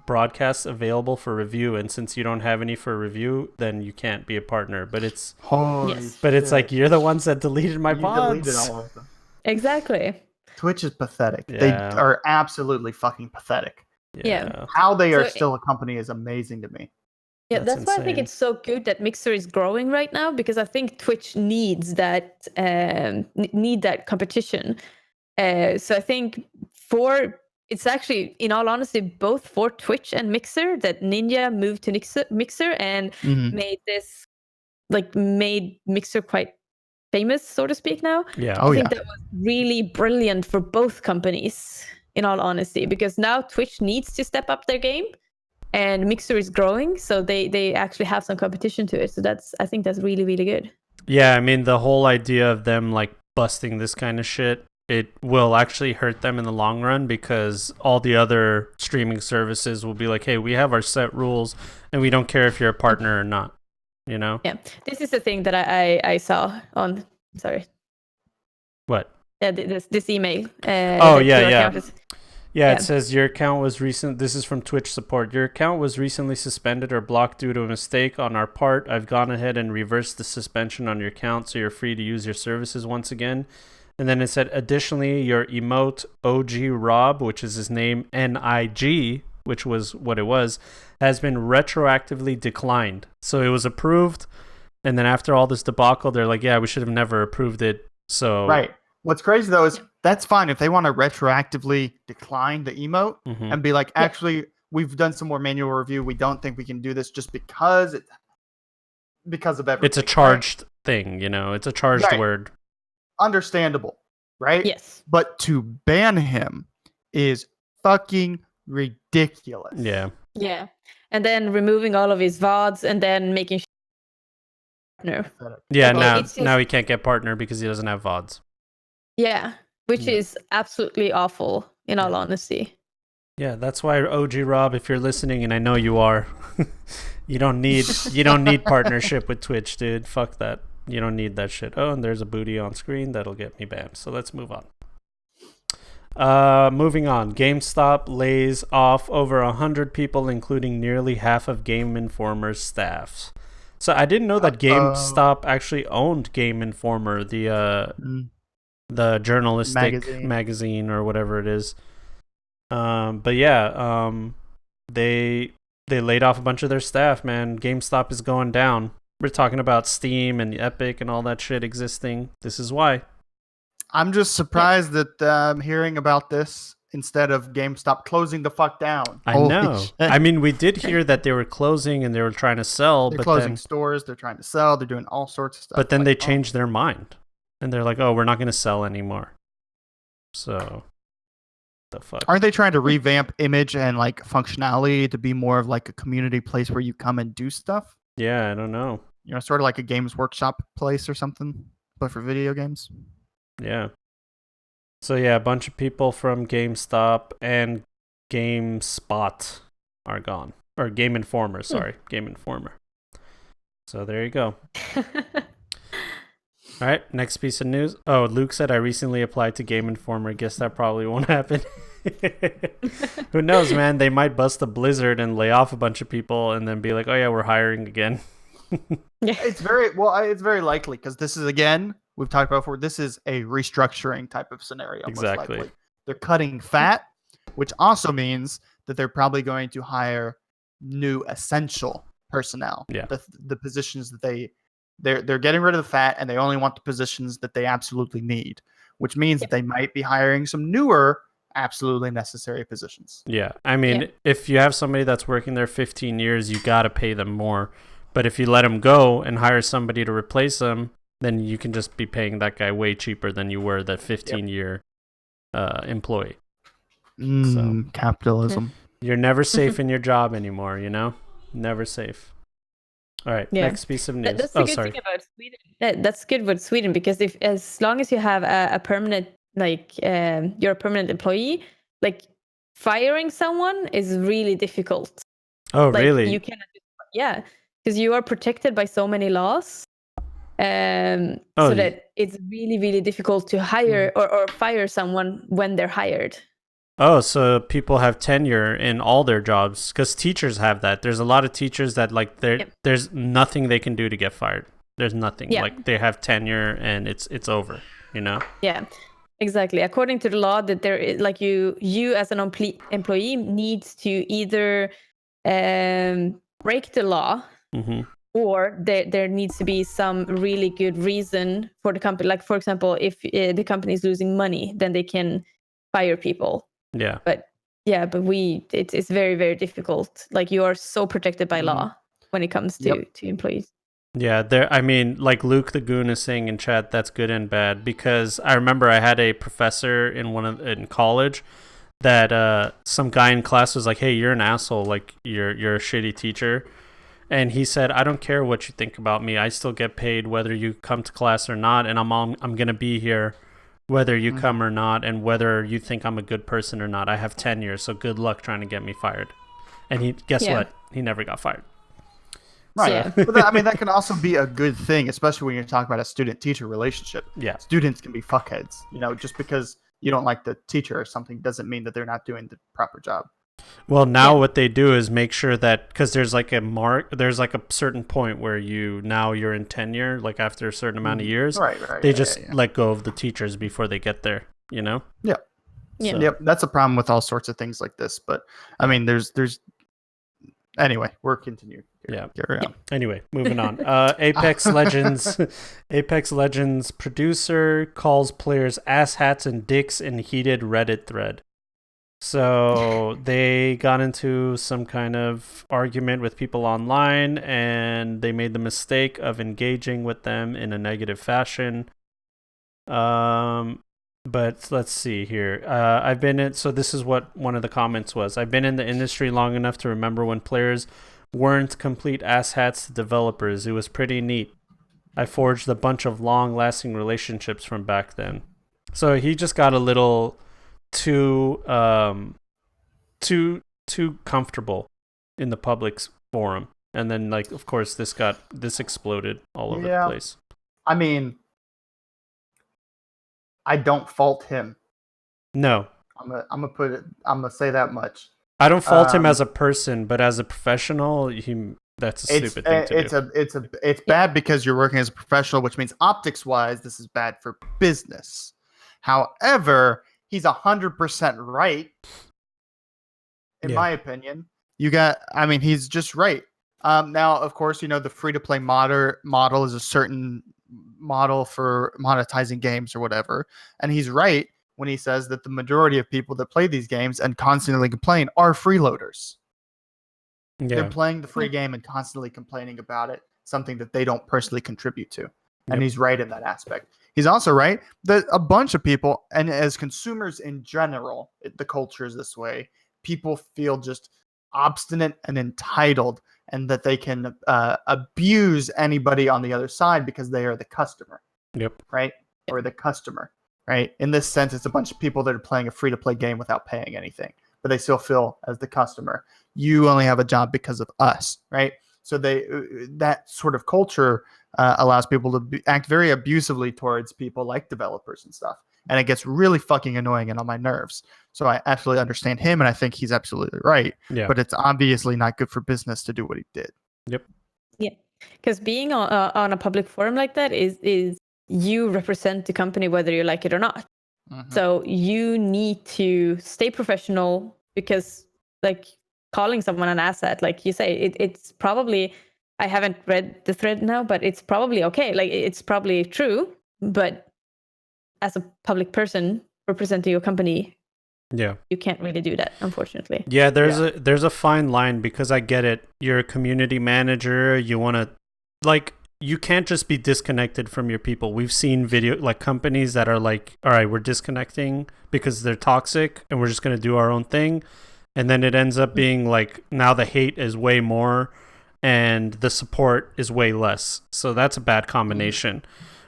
broadcasts available for review, and since you don't have any for review, then you can't be a partner. But it's it's like you're the ones that deleted my VODs. Deleted all of them. Exactly. Twitch is pathetic. Yeah. They are absolutely fucking pathetic. Yeah. How they are So- still a company is amazing to me. Yeah, That's that's why I think insane. it's so good that Mixer is growing right now, because I think Twitch needs that need that competition. So I think it's actually, in all honesty, both for Twitch and Mixer that Ninja moved to Mixer and made Mixer quite famous, so to speak. Now, Yeah. Oh, I think yeah. that was really brilliant for both companies, in all honesty, because now Twitch needs to step up their game. And Mixer is growing, so they actually have some competition to it. So I think that's really, really good. Yeah, I mean, the whole idea of them like busting this kind of shit, it will actually hurt them in the long run, because all the other streaming services will be like, hey, we have our set rules and we don't care if you're a partner or not, you know? Yeah, this is the thing that I saw on. Sorry. What? Yeah, this email. Oh, that yeah, your yeah. account is- Yeah, Yeah. it says your account was this is from Twitch support. Your account was recently suspended or blocked due to a mistake on our part. I've gone ahead and reversed the suspension on your account, so you're free to use your services once again. And then it said, additionally, your emote OG Rob, which is his name, NIG, which was what it was, has been retroactively declined. So it was approved, and then after all this debacle, they're like, yeah, we should have never approved it. So Right. What's crazy though is that's fine if they want to retroactively decline the emote Mhm. and be like, actually, we've done some more manual review. We don't think we can do this just because of everything. It's a charged thing, you know? It's a charged Right. Mm-hmm. word. Understandable, right? Yes. But to ban him is fucking ridiculous. Yeah. Yeah, and then removing all of his VODs and then making partner. Yeah, Like, now it's just- now he can't get partner because he doesn't have VODs. Yeah, which Yeah. is absolutely awful, in all honesty. Yeah, that's why OG Rob, if you're listening, and I know you are, you don't need partnership with Twitch, dude. Fuck that. You don't need that shit. Oh, and there's a booty on screen that'll get me banned. So let's move on. Moving on. GameStop lays off over 100 people, including nearly half of Game Informer's staffs. So I didn't know that GameStop actually owned Game Informer, the journalistic magazine or whatever it is. But yeah, they laid off a bunch of their staff, man. GameStop is going down. We're talking about Steam and Epic and all that shit existing. This is why. I'm just surprised that I'm hearing about this instead of GameStop closing the fuck down. I Holy know. shit. I mean, we did hear that they were closing and they were trying to sell, They're but closing then stores. They're trying to sell. They're doing all sorts of stuff. but then Like, they changed their mind. And they're like, "Oh, we're not going to sell anymore." So the fuck. Aren't they trying to revamp image and like functionality to be more of like a community place where you come and do stuff? Yeah, I don't know. You know, sort of like a Games Workshop place or something, but for video games. Yeah. So yeah, a bunch of people from GameStop and GameSpot are gone. Or Game Informer, sorry. Game Informer. So there you go. All right, next piece of news. Oh, Luke said I recently applied to Game Informer. Guess that probably won't happen. Who knows, man? They might bust a blizzard and lay off a bunch of people and then be like, "Oh yeah, we're hiring again." Yeah. It's very likely because this is, again, we've talked about before, this is a restructuring type of scenario. most Exactly. likely. They're cutting fat, which also means that they're probably going to hire new essential personnel. Yeah. The positions that they're getting rid of the fat and they only want the positions that they absolutely need, which means that they might be hiring some newer, absolutely necessary positions. Yeah, I mean, Yeah. if you have somebody that's working there 15 years, you got to pay them more. But if you let them go and hire somebody to replace them, then you can just be paying that guy way cheaper than you were that 15-year employee. Capitalism. You're never safe in your job anymore, you know? Never safe. All right, Yeah. next piece of news. That's the Oh, good sorry. thing about Sweden. That's good with Sweden, because if as long as you have a permanent, like you're a permanent employee, like firing someone is really difficult. Oh, Like really? you cannot, yeah, because you are protected by so many laws. Oh, So that it's really, really difficult to hire or fire someone when they're hired. Oh, so people have tenure in all their jobs because teachers have that. There's a lot of teachers that like there's nothing they can do to get fired. There's nothing. Yeah. Like they have tenure and it's over, you know? Yeah. Exactly. According to the law, that there is like you as an employee needs to either break the law, Mm-hmm. or there needs to be some really good reason for the company. Like, for example, if the company is losing money, then they can fire people. Yeah. But it's very, very difficult. Like, you are so protected by law when it comes to employees. Yeah, there. I mean, like Luke the Goon is saying in chat, that's good and bad, because I remember I had a professor in college that some guy in class was like, "Hey, you're an asshole. Like you're a shitty teacher," and he said, "I don't care what you think about me. I still get paid whether you come to class or not, and I'm gonna be here whether you come or not, and whether you think I'm a good person or not. I have tenure, so good luck trying to get me fired." And guess what? He never got fired. Right. Yeah. But that can also be a good thing, especially when you're talking about a student-teacher relationship. Yeah. Students can be fuckheads. Just because you don't like the teacher or something doesn't mean that they're not doing the proper job. Well, now what they do is make sure that, because there's like a certain point where you're in tenure, like after a certain amount of years, right. They just let go of the teachers before they get there, Yeah. Yeah. So. Yep. That's a problem with all sorts of things like this. But I mean, there's anyway, we're continuing. Yeah. Carry on. Anyway, moving on. Apex Legends producer calls players asshats and dicks in heated Reddit thread. So they got into some kind of argument with people online, and they made the mistake of engaging with them in a negative fashion. But let's see here. So this is what one of the comments was. I've been in the industry long enough to remember when players weren't complete asshats to developers. It was pretty neat. I forged a bunch of long-lasting relationships from back then. So he just got a little too comfortable in the public forum, and then like of course this exploded all over the place. I mean, I don't fault him. No, I'm gonna say that much. I don't fault him as a person, but as a professional, that's a stupid thing to do. It's bad because you're working as a professional, which means optics-wise, this is bad for business. However, he's 100% right, in my opinion. He's just right. Now, of course, the free-to-play model is a certain model for monetizing games or whatever, and he's right when he says that the majority of people that play these games and constantly complain are freeloaders. Yeah. They're playing the free game and constantly complaining about it, something that they don't personally contribute to. And he's right in that aspect. He's also right that a bunch of people, and as consumers in general, the culture is this way, people feel just obstinate and entitled, and that they can abuse anybody on the other side because they are the customer. Yep. Right? Or the customer. Right? In this sense, it's a bunch of people that are playing a free-to-play game without paying anything, but they still feel as the customer. You only have a job because of us, right? So that sort of culture allows people to act very abusively towards people like developers and stuff, and it gets really fucking annoying and on my nerves. So I absolutely understand him, and I think he's absolutely right. Yeah. But it's obviously not good for business to do what he did. Yep. Yeah, because being on a public forum like that is you represent the company whether you like it or not. Mm-hmm. So you need to stay professional, because like calling someone an asset, like you say, it's probably, I haven't read the thread now, but it's probably okay. Like it's probably true, but as a public person representing your company, you can't really do that, unfortunately. Yeah, there's a fine line, because I get it. You're a community manager. You want to, like, you can't just be disconnected from your people. We've seen companies that are like, all right, we're disconnecting because they're toxic and we're just going to do our own thing. And then it ends up being like, now the hate is way more and the support is way less. So that's a bad combination.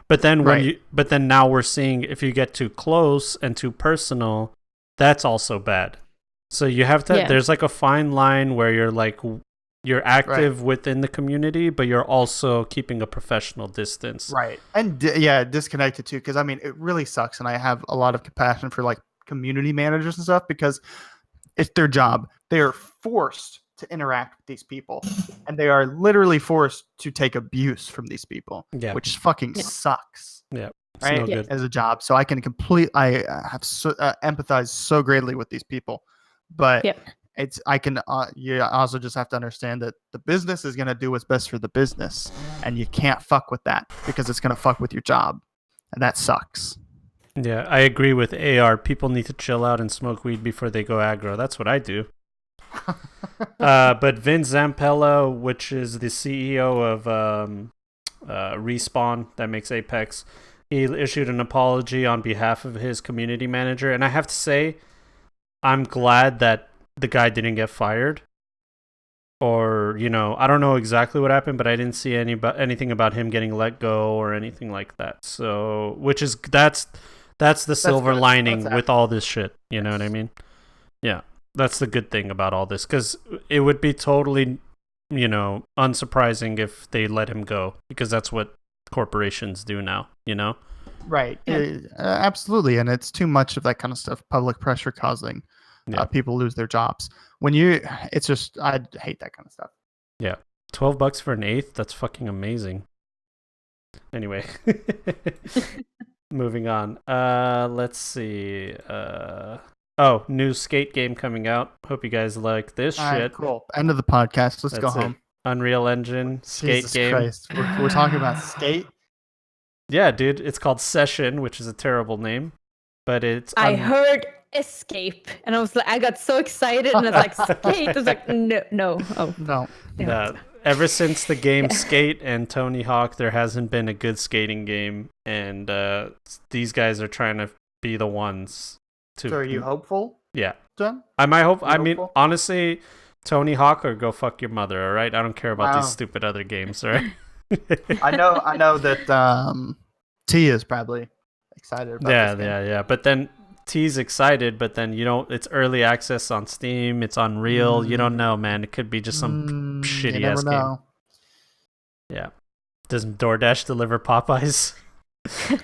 But then now we're seeing, if you get too close and too personal, that's also bad. So you have to, there's like a fine line where you're like, you're active within the community, but you're also keeping a professional distance. Right. And disconnected too. Because I mean, it really sucks. And I have a lot of compassion for like community managers and stuff, because it's their job. They are forced to interact with these people, and they are literally forced to take abuse from these people, which fucking sucks. Yeah. It's no right? good. As a job. So I can empathize so greatly with these people. But Yep. you also just have to understand that the business is going to do what's best for the business, and you can't fuck with that because it's going to fuck with your job, and that sucks. Yeah, I agree with AR. People need to chill out and smoke weed before they go aggro. That's what I do. But Vince Zampella, which is the CEO of Respawn, that makes Apex, he issued an apology on behalf of his community manager, and I have to say, I'm glad that the guy didn't get fired. Or, I don't know exactly what happened, but I didn't see anything about him getting let go or anything like that. So, that's the silver good. lining That's with all this shit. You know what I mean? Yeah, that's the good thing about all this, because it would be totally, unsurprising if they let him go, because that's what corporations do now. Right. Yeah. Absolutely. And it's too much of that kind of stuff, public pressure causing people lose their jobs. It's just, I hate that kind of stuff. Yeah. $12 for an eighth? That's fucking amazing. Anyway. Moving on. Let's see. New skate game coming out. Hope you guys like this All right, shit. cool. End of the podcast. Let's go That's it. home. Unreal Engine skate Jesus game. Christ. We're talking about skate. Yeah, dude. It's called Session, which is a terrible name, but it's. I heard escape, and I was like, I got so excited, and I was like, skate. I was like, no. Oh, No. Ever since the game Skate and Tony Hawk, there hasn't been a good skating game, and these guys are trying to be the ones to. So are you hopeful, Yeah. John? I might hope. I mean, hopeful? honestly, Tony Hawk or go fuck your mother. All right, I don't care about Wow. these stupid other games. All right. I know that T is probably excited about this game. Yeah. But then T's excited, but then it's early access on Steam. It's Unreal. You don't know, man. It could be just some shitty ass game. Yeah. Does DoorDash deliver Popeyes?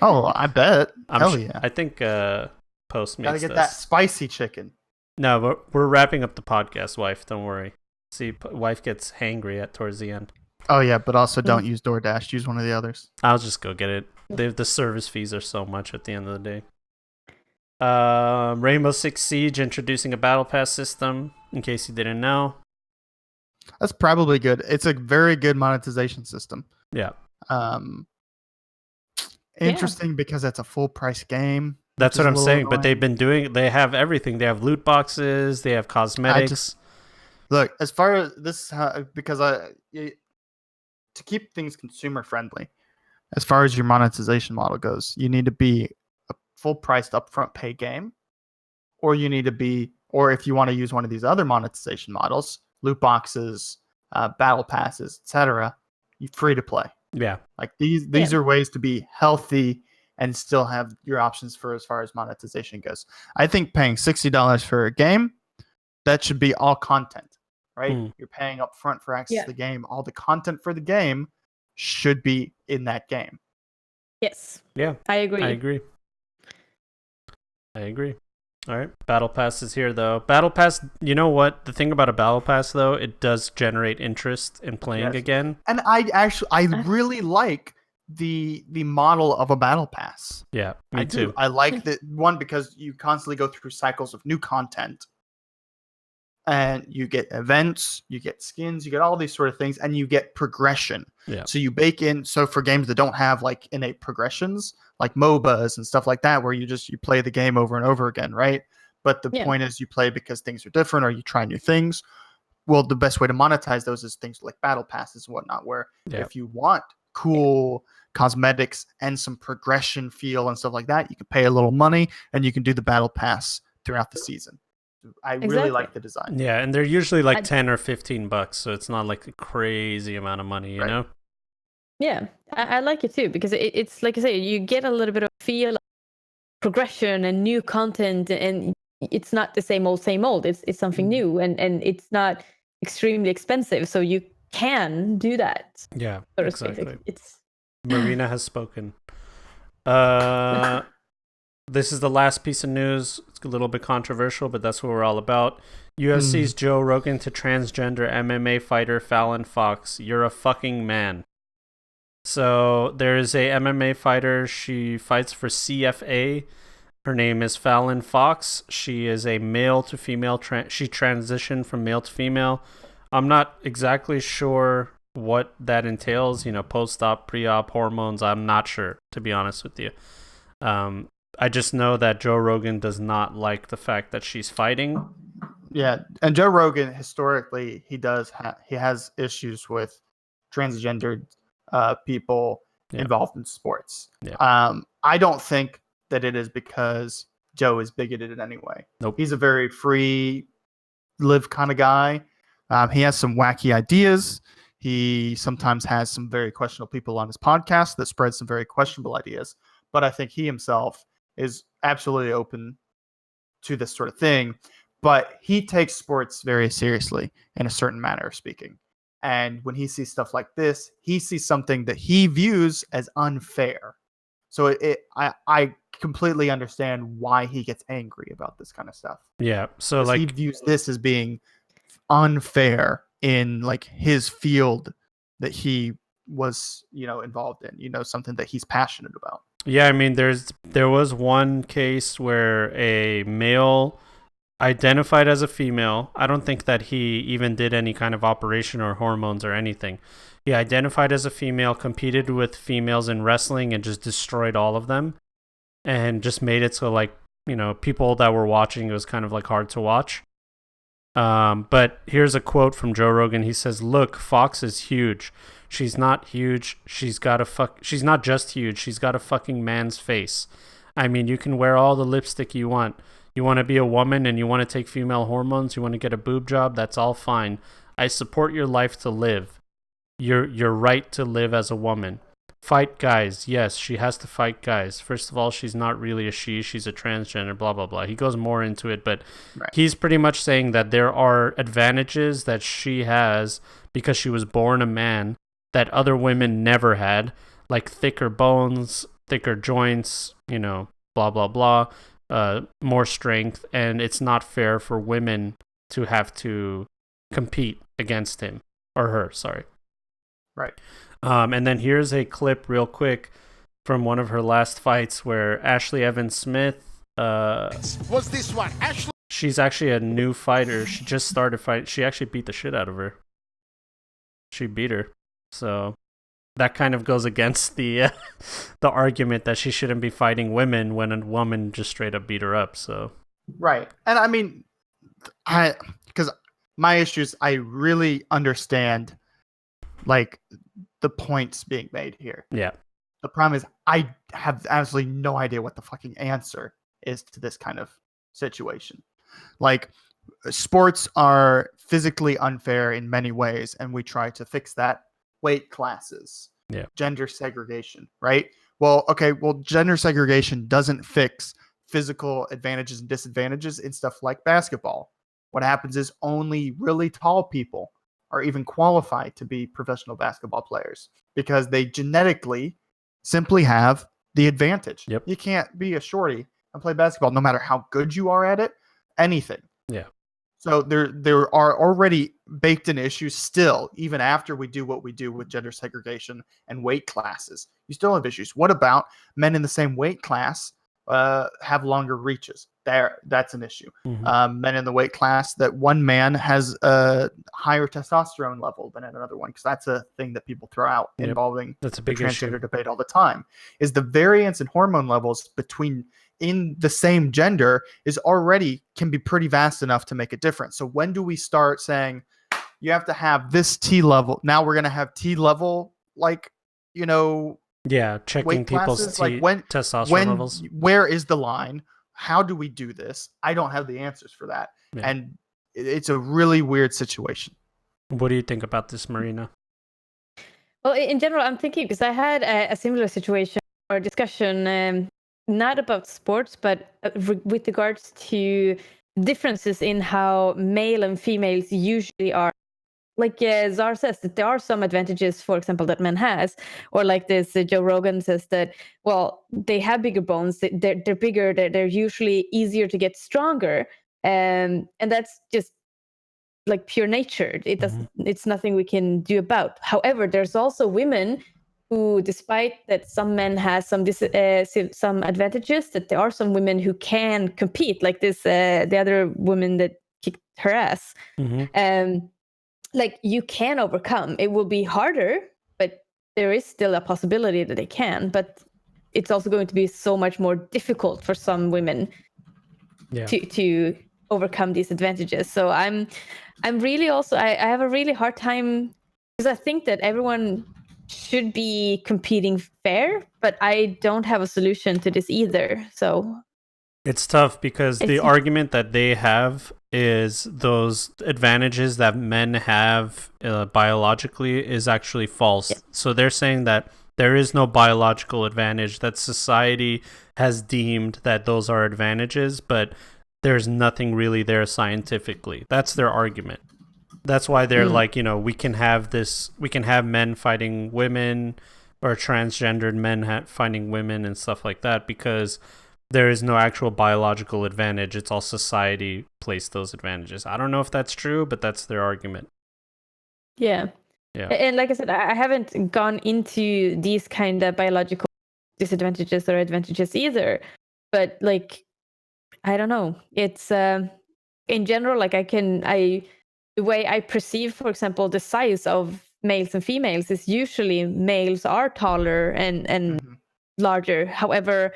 Oh, I bet. Hell yeah. I think Postmates Gotta get does. that spicy chicken. No, we're wrapping up the podcast, wife. Don't worry. See, wife gets hangry towards the end. Oh yeah, but also don't use DoorDash. Use one of the others. I'll just go get it. The service fees are so much at the end of the day. Rainbow Six Siege introducing a battle pass system, in case you didn't know. That's probably good. It's a very good monetization system. Yeah. Interesting because it's a full price game. That's what I'm saying. But annoying. they have everything. They have loot boxes. They have cosmetics. Look, as far as this, because to keep things consumer friendly, as far as your monetization model goes, you need to be a full priced upfront pay game, or if you want to use one of these other monetization models, loot boxes, battle passes, etc., you're free to play. Yeah. Like these are ways to be healthy and still have your options for as far as monetization goes. I think paying $60 for a game, that should be all content, right? You're paying up front for access to the game. All the content for the game should be in that game. yes. Yeah. I agree. I agree. All right. Battle Pass is here, though. Battle Pass, you know what? The thing about a Battle Pass, though, it does generate interest in playing again. And I really like the model of a Battle Pass. Yeah, me too. I like that one because you constantly go through cycles of new content. And you get events, you get skins, you get all these sort of things, and you get progression. Yeah. So you bake in. So for games that don't have like innate progressions, like MOBAs and stuff like that, where you play the game over and over again, right? But the point is you play because things are different or you try new things. Well, the best way to monetize those is things like battle passes and whatnot, where if you want cool cosmetics and some progression feel and stuff like that, you can pay a little money and you can do the battle pass throughout the season. I really like the design. Yeah, and they're usually like $10 or $15, so it's not like a crazy amount of money, you know? Yeah, I like it too, because it's like I say, you get a little bit of feel, progression and new content, and it's not the same old. It's something new, and it's not extremely expensive, so you can do that. Yeah, so exactly. It's Marina has spoken. This is the last piece of news. It's a little bit controversial, but that's what we're all about. UFC's Joe Rogan to transgender MMA fighter Fallon Fox. You're a fucking man. So there is a MMA fighter. She fights for CFA. Her name is Fallon Fox. She is a male to female. She transitioned from male to female. I'm not exactly sure what that entails. Post-op, pre-op, hormones. I'm not sure, to be honest with you. I just know that Joe Rogan does not like the fact that she's fighting. Yeah, and Joe Rogan historically he has issues with transgendered people involved in sports. Yeah. I don't think that it is because Joe is bigoted in any way. Nope. He's a very free live kind of guy. He has some wacky ideas. He sometimes has some very questionable people on his podcast that spread some very questionable ideas. But I think he himself is absolutely open to this sort of thing. But he takes sports very seriously in a certain manner of speaking. And when he sees stuff like this, he sees something that he views as unfair. So I completely understand why he gets angry about this kind of stuff. Yeah. So like he views this as being unfair in like his field that he was, involved in, something that he's passionate about. Yeah, I mean there was one case where a male identified as a female. I don't think that he even did any kind of operation or hormones or anything. He identified as a female, competed with females in wrestling and just destroyed all of them, and just made it so like, people that were watching, it was kind of like hard to watch. But here's a quote from Joe Rogan. He says, "Look, Fox is huge. She's not huge. She's not just huge. She's got a fucking man's face. I mean, you can wear all the lipstick you want. You want to be a woman and you want to take female hormones, you want to get a boob job, that's all fine. I support your life to live. Your right to live as a woman. Fight guys. Yes, she has to fight guys. First of all, she's not really a she's a transgender, blah, blah, blah." He goes more into it, but He's pretty much saying that there are advantages that she has because she was born a man that other women never had, like thicker bones, thicker joints, blah, blah, blah. More strength, and it's not fair for women to have to compete against him or her, sorry. Right. And then here's a clip real quick from one of her last fights where Ashley Evans Smith was this one Ashley? She's actually a new fighter. She just started fighting. She actually beat the shit out of her. She beat her. So that kind of goes against the argument that she shouldn't be fighting women when a woman just straight up beat her up. So right, and I mean, because my issues, I really understand like the points being made here. Yeah. The problem is I have absolutely no idea what the fucking answer is to this kind of situation. Like, sports are physically unfair in many ways, and we try to fix that. Weight classes, gender segregation, right? Well, gender segregation doesn't fix physical advantages and disadvantages in stuff like basketball. What happens is only really tall people are even qualified to be professional basketball players because they genetically simply have the advantage. Yep. You can't be a shorty and play basketball no matter how good you are at it, anything. Yeah. So there are already baked in issues still, even after we do what we do with gender segregation and weight classes. You still have issues. What about men in the same weight class have longer reaches? That's an issue. Mm-hmm. Men in the weight class that one man has a higher testosterone level than another one, because that's a thing that people throw out involving that's a big the transgender issue. debate all the time. Is the variance in hormone levels in the same gender can be pretty vast enough to make a difference. So when do we start saying you have to have this T level? Now we're going to have T level, checking people's testosterone levels. Where is the line? How do we do this? I don't have the answers for that. Yeah. And it's a really weird situation. What do you think about this, Marina? Well, in general, I'm thinking, because I had a similar situation or discussion, not about sports, but with regards to differences in how male and females usually are. Like Zar says, that there are some advantages, for example, that men has, or like this, Joe Rogan says that, well, they have bigger bones, they're bigger, they're usually easier to get stronger, and that's just like pure nature. It doesn't. It's nothing we can do about. However, there's also women who, despite that some men have some advantages, that there are some women who can compete, like this the other woman that kicked her ass. Like you can overcome. It will be harder, but there is still a possibility that they can. But it's also going to be so much more difficult for some women to overcome these advantages. So I'm really also I have a really hard time, because I think that everyone should be competing fair, but I don't have a solution to this either. So it's tough because the argument that they have is those advantages that men have biologically is actually false. Yeah. So they're saying that there is no biological advantage, that society has deemed that those are advantages, but there's nothing really there scientifically. That's their argument. That's why they're like, we can have men fighting women, or transgendered men fighting women and stuff like that, because there is no actual biological advantage. It's all society placed those advantages. I don't know if that's true, but that's their argument. Yeah. And like I said, I haven't gone into these kind of biological disadvantages or advantages either. But like, I don't know. It's in general, like the way I perceive, for example, the size of males and females is usually males are taller and larger. However,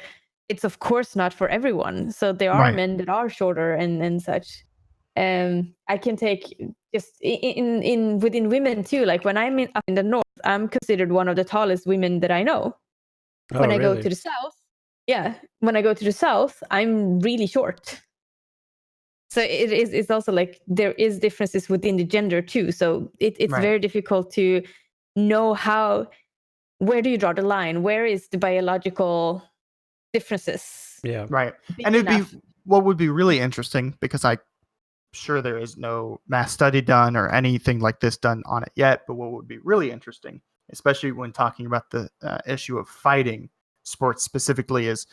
it's of course not for everyone. So there are men that are shorter and such. I can take just in within women too. Like when I'm up in the north, I'm considered one of the tallest women that I know. When I go to the south, when I go to the south, I'm really short. So it's also like there is differences within the gender too. So it's very difficult to know where do you draw the line? Where is the biological differences? Yeah. Right. And what would be really interesting, because I'm sure there is no mass study done or anything like this done on it yet, but what would be really interesting, especially when talking about the issue of fighting sports specifically, is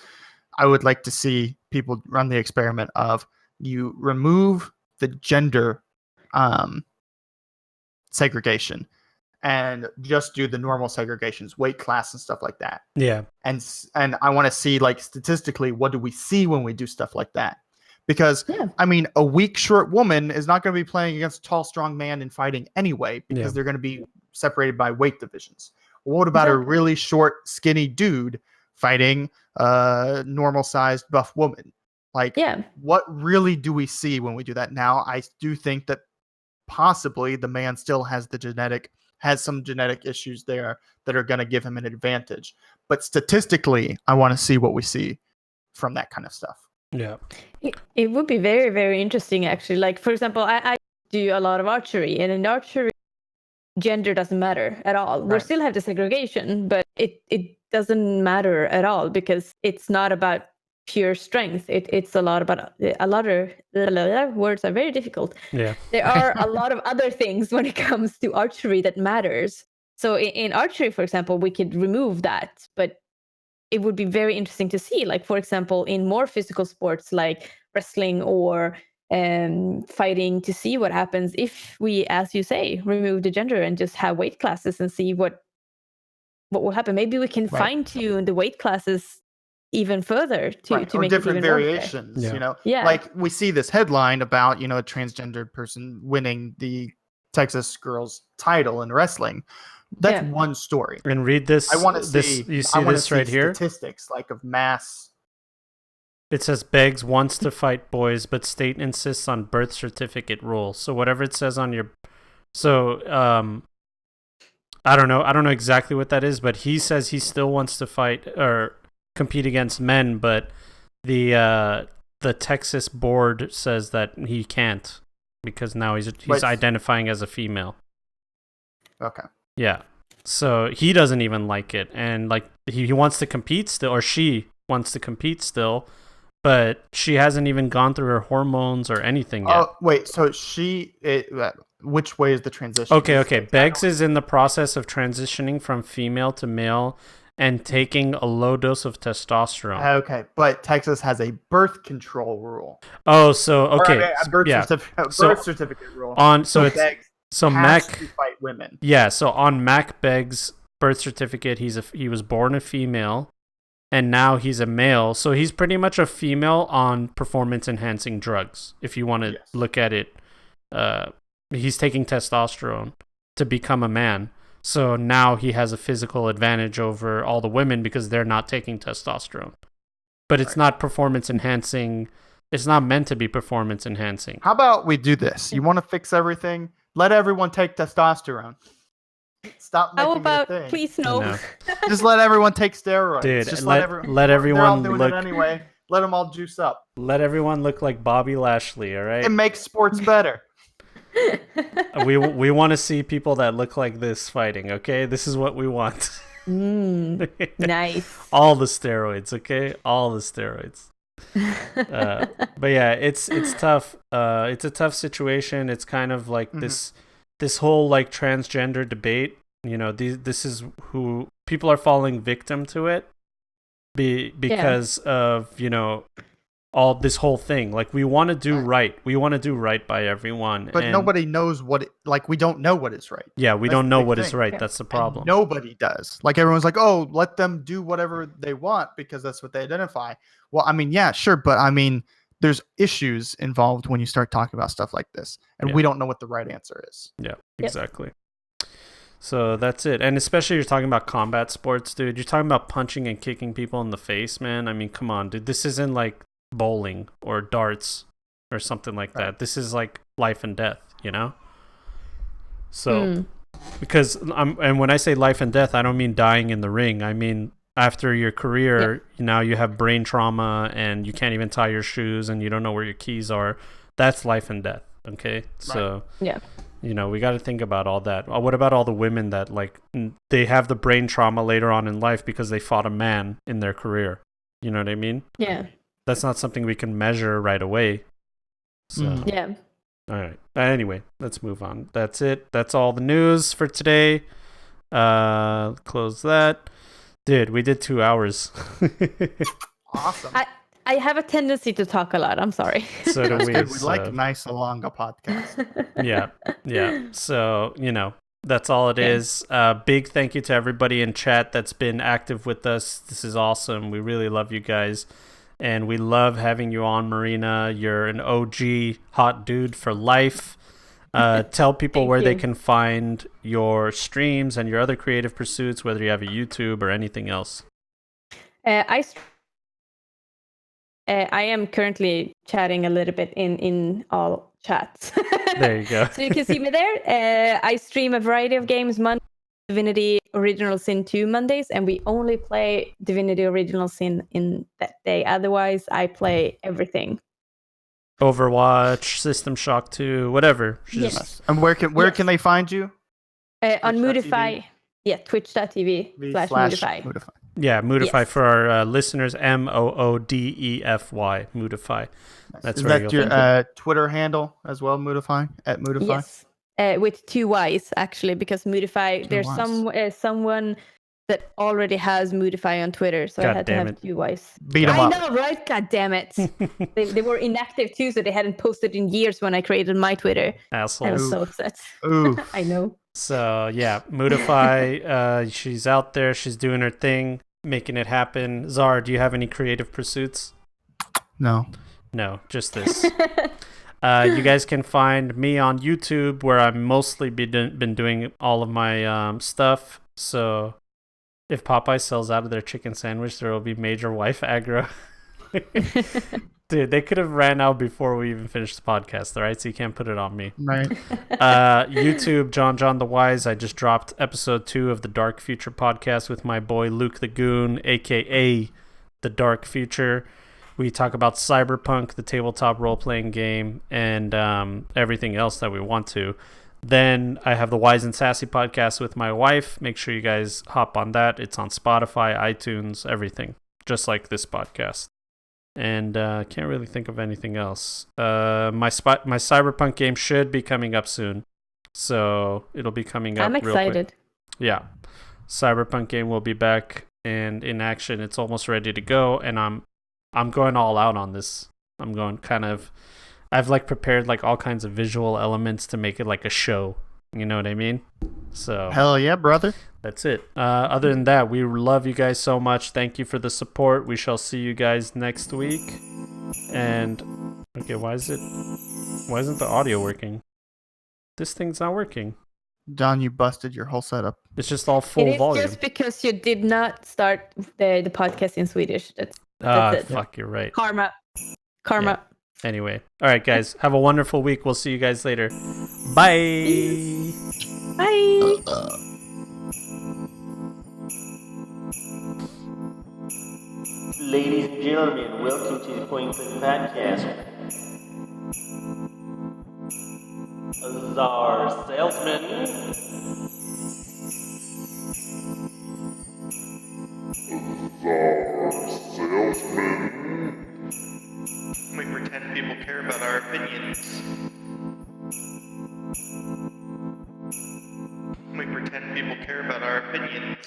I would like to see people run the experiment of you remove the gender segregation and just do the normal segregations, weight class and stuff like that. Yeah. And I want to see, like, statistically, what do we see when we do stuff like that? Because, I mean, a weak, short woman is not going to be playing against a tall, strong man in fighting anyway, because they're going to be separated by weight divisions. Well, what about a really short, skinny dude fighting a normal-sized, buff woman? Like, what really do we see when we do that? Now, I do think that possibly the man still has some genetic issues there that are going to give him an advantage. But statistically, I want to see what we see from that kind of stuff. Yeah. It would be very, very interesting, actually. Like, for example, I do a lot of archery, and in archery, gender doesn't matter at all. We still have the segregation, but it doesn't matter at all, because it's not about pure strength. It's a lot about words are very difficult. Yeah. There are a lot of other things when it comes to archery that matters. So in archery, for example, we could remove that, but it would be very interesting to see, like, for example, in more physical sports like wrestling or fighting, to see what happens if we, as you say, remove the gender and just have weight classes and see what will happen. Maybe we can fine tune the weight classes even further to make different it even variations. Like we see this headline about a transgendered person winning the Texas girls title in wrestling. That's one story. And read this. I want to see. You see this right here? Statistics like of mass. It says Beggs wants to fight boys, but state insists on birth certificate rule. So whatever it says on your, I don't know exactly what that is, but he says he still wants to fight or compete against men, but the Texas board says that he can't because now he's identifying as a female. Okay. Yeah. So he doesn't even like it, and like he wants to compete still, or she wants to compete still, but she hasn't even gone through her hormones or anything yet. Oh, wait. So which way is the transition? Okay. Beggs is in the process of transitioning from female to male and taking a low dose of testosterone. Okay, but Texas has a birth control rule. Oh, so okay, birth certificate rule. So Mac to fight women. Yeah, so on Mac Beggs birth certificate, he was born a female, and now he's a male. So he's pretty much a female on performance enhancing drugs. If you want to look at it, he's taking testosterone to become a man. So now he has a physical advantage over all the women because they're not taking testosterone. But it's not performance enhancing. It's not meant to be performance enhancing. How about we do this? You want to fix everything? Let everyone take testosterone. Stop making How about, it a thing. please no. No. Just let everyone take steroids. Dude, Just let everyone they're all doing look. it anyway. Let them all juice up. Let everyone look like Bobby Lashley. All right. It makes sports better. We want to see people that look like this fighting. Okay, this is what we want. Nice. All the steroids. Okay, all the steroids. But yeah, it's tough. It's a tough situation. It's kind of like this whole like transgender debate. You know, this is who people are falling victim to it because of, you know, all this whole thing. Like, we want to do right. We want to do right by everyone. But nobody knows we don't know what is right. Yeah, we don't know what is right. That's the problem. And nobody does. Like, everyone's like, oh, let them do whatever they want because that's what they identify. Well, I mean, yeah, sure. But I mean, there's issues involved when you start talking about stuff like this. And we don't know what the right answer is. Yeah, exactly. So that's it. And especially you're talking about combat sports, dude. You're talking about punching and kicking people in the face, man. I mean, come on, dude. This isn't like bowling or darts or something like that. This is like life and death, you know? So, because and when I say life and death, I don't mean dying in the ring. I mean, after your career, now you have brain trauma and you can't even tie your shoes and you don't know where your keys are. That's life and death. Okay. So, you know, we got to think about all that. What about all the women that like they have the brain trauma later on in life because they fought a man in their career? You know what I mean? Yeah. That's not something we can measure right away. So, all right. Anyway, let's move on. That's it. That's all the news for today. Close that. Dude, we did 2 hours. Awesome. I have a tendency to talk a lot. I'm sorry. So do we. We like nice longer podcast. Yeah. So, you know, that's all it is. Big thank you to everybody in chat that's been active with us. This is awesome. We really love you guys. And we love having you on, Marina. You're an OG hot dude for life. Tell people where they can find your streams and your other creative pursuits, whether you have a YouTube or anything else. I am currently chatting a little bit in all chats. There you go. So you can see me there. I stream a variety of games, Monday, Divinity Original Sin 2 Mondays, and we only play Divinity Original Sin in that day. Otherwise, I play everything. Overwatch, System Shock 2, whatever. Yes. And where can they find you? On Moodefy. Yeah, twitch.tv/Moodefy. Yeah, Moodefy for our listeners. Moodefy. Moodefy. That's Is that your Twitter handle as well, Moodefy? At Moodefy? Yes. With 2 Ys, actually, because Moodefy, there's someone that already has Moodefy on Twitter, so I had to have 2 Ys. Beat them up. I know, right? God damn it. they were inactive too, so they hadn't posted in years when I created my Twitter. Assholes. I was so upset. Ooh. I know. So, yeah, Moodefy, she's out there. She's doing her thing, making it happen. Zar, do you have any creative pursuits? No, just this. You guys can find me on YouTube, where I've mostly been doing all of my stuff. So if Popeye sells out of their chicken sandwich, there will be major wife aggro. Dude, they could have ran out before we even finished the podcast, all right? So you can't put it on me. Right. YouTube, John the Wise. I just dropped episode 2 of the Dark Future podcast with my boy Luke the Goon, a.k.a. The Dark Future. We talk about Cyberpunk, the tabletop role-playing game, and everything else that we want to. Then I have the Wise and Sassy podcast with my wife. Make sure you guys hop on that. It's on Spotify, iTunes, everything, just like this podcast. And can't really think of anything else. My Cyberpunk game should be coming up soon, so it'll be coming up. I'm excited. Yeah, Cyberpunk game will be back and in action. It's almost ready to go, and I'm going all out on this. I'm going I've like prepared like all kinds of visual elements to make it like a show, You know what I mean? So Hell yeah, brother. that's it. Other than that, we love you guys so much. Thank you for the support. We shall see you guys next week. And okay, why isn't the audio working? This thing's not working. John, you busted your whole setup. It's just all full It is volume. just because you did not start the podcast in Swedish. That's it. Fuck, you're right. Karma. Yeah. Anyway, all right, guys, have a wonderful week. We'll see you guys later. Bye. Bye. Ladies and gentlemen, welcome to the Point Click Podcast. Azar Salesman. We pretend people care about our opinions. We pretend people care about our opinions.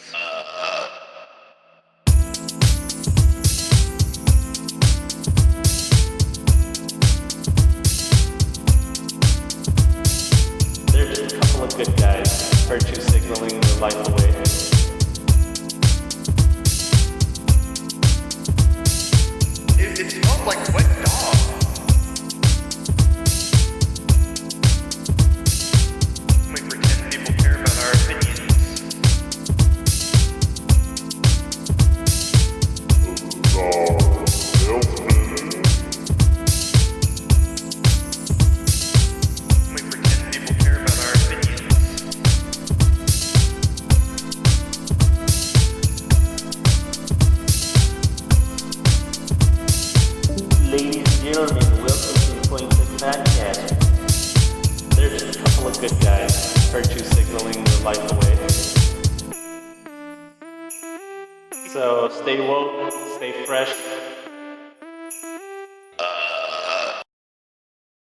They're just a couple of good guys, virtue signaling their life away. It smells like wet dog. We pretend people care about our opinions. We pretend people care about our opinions. Ladies and gentlemen, welcome to the Point Click Podcast. They're just a couple of good guys, virtue signaling their life away. So stay woke, stay fresh,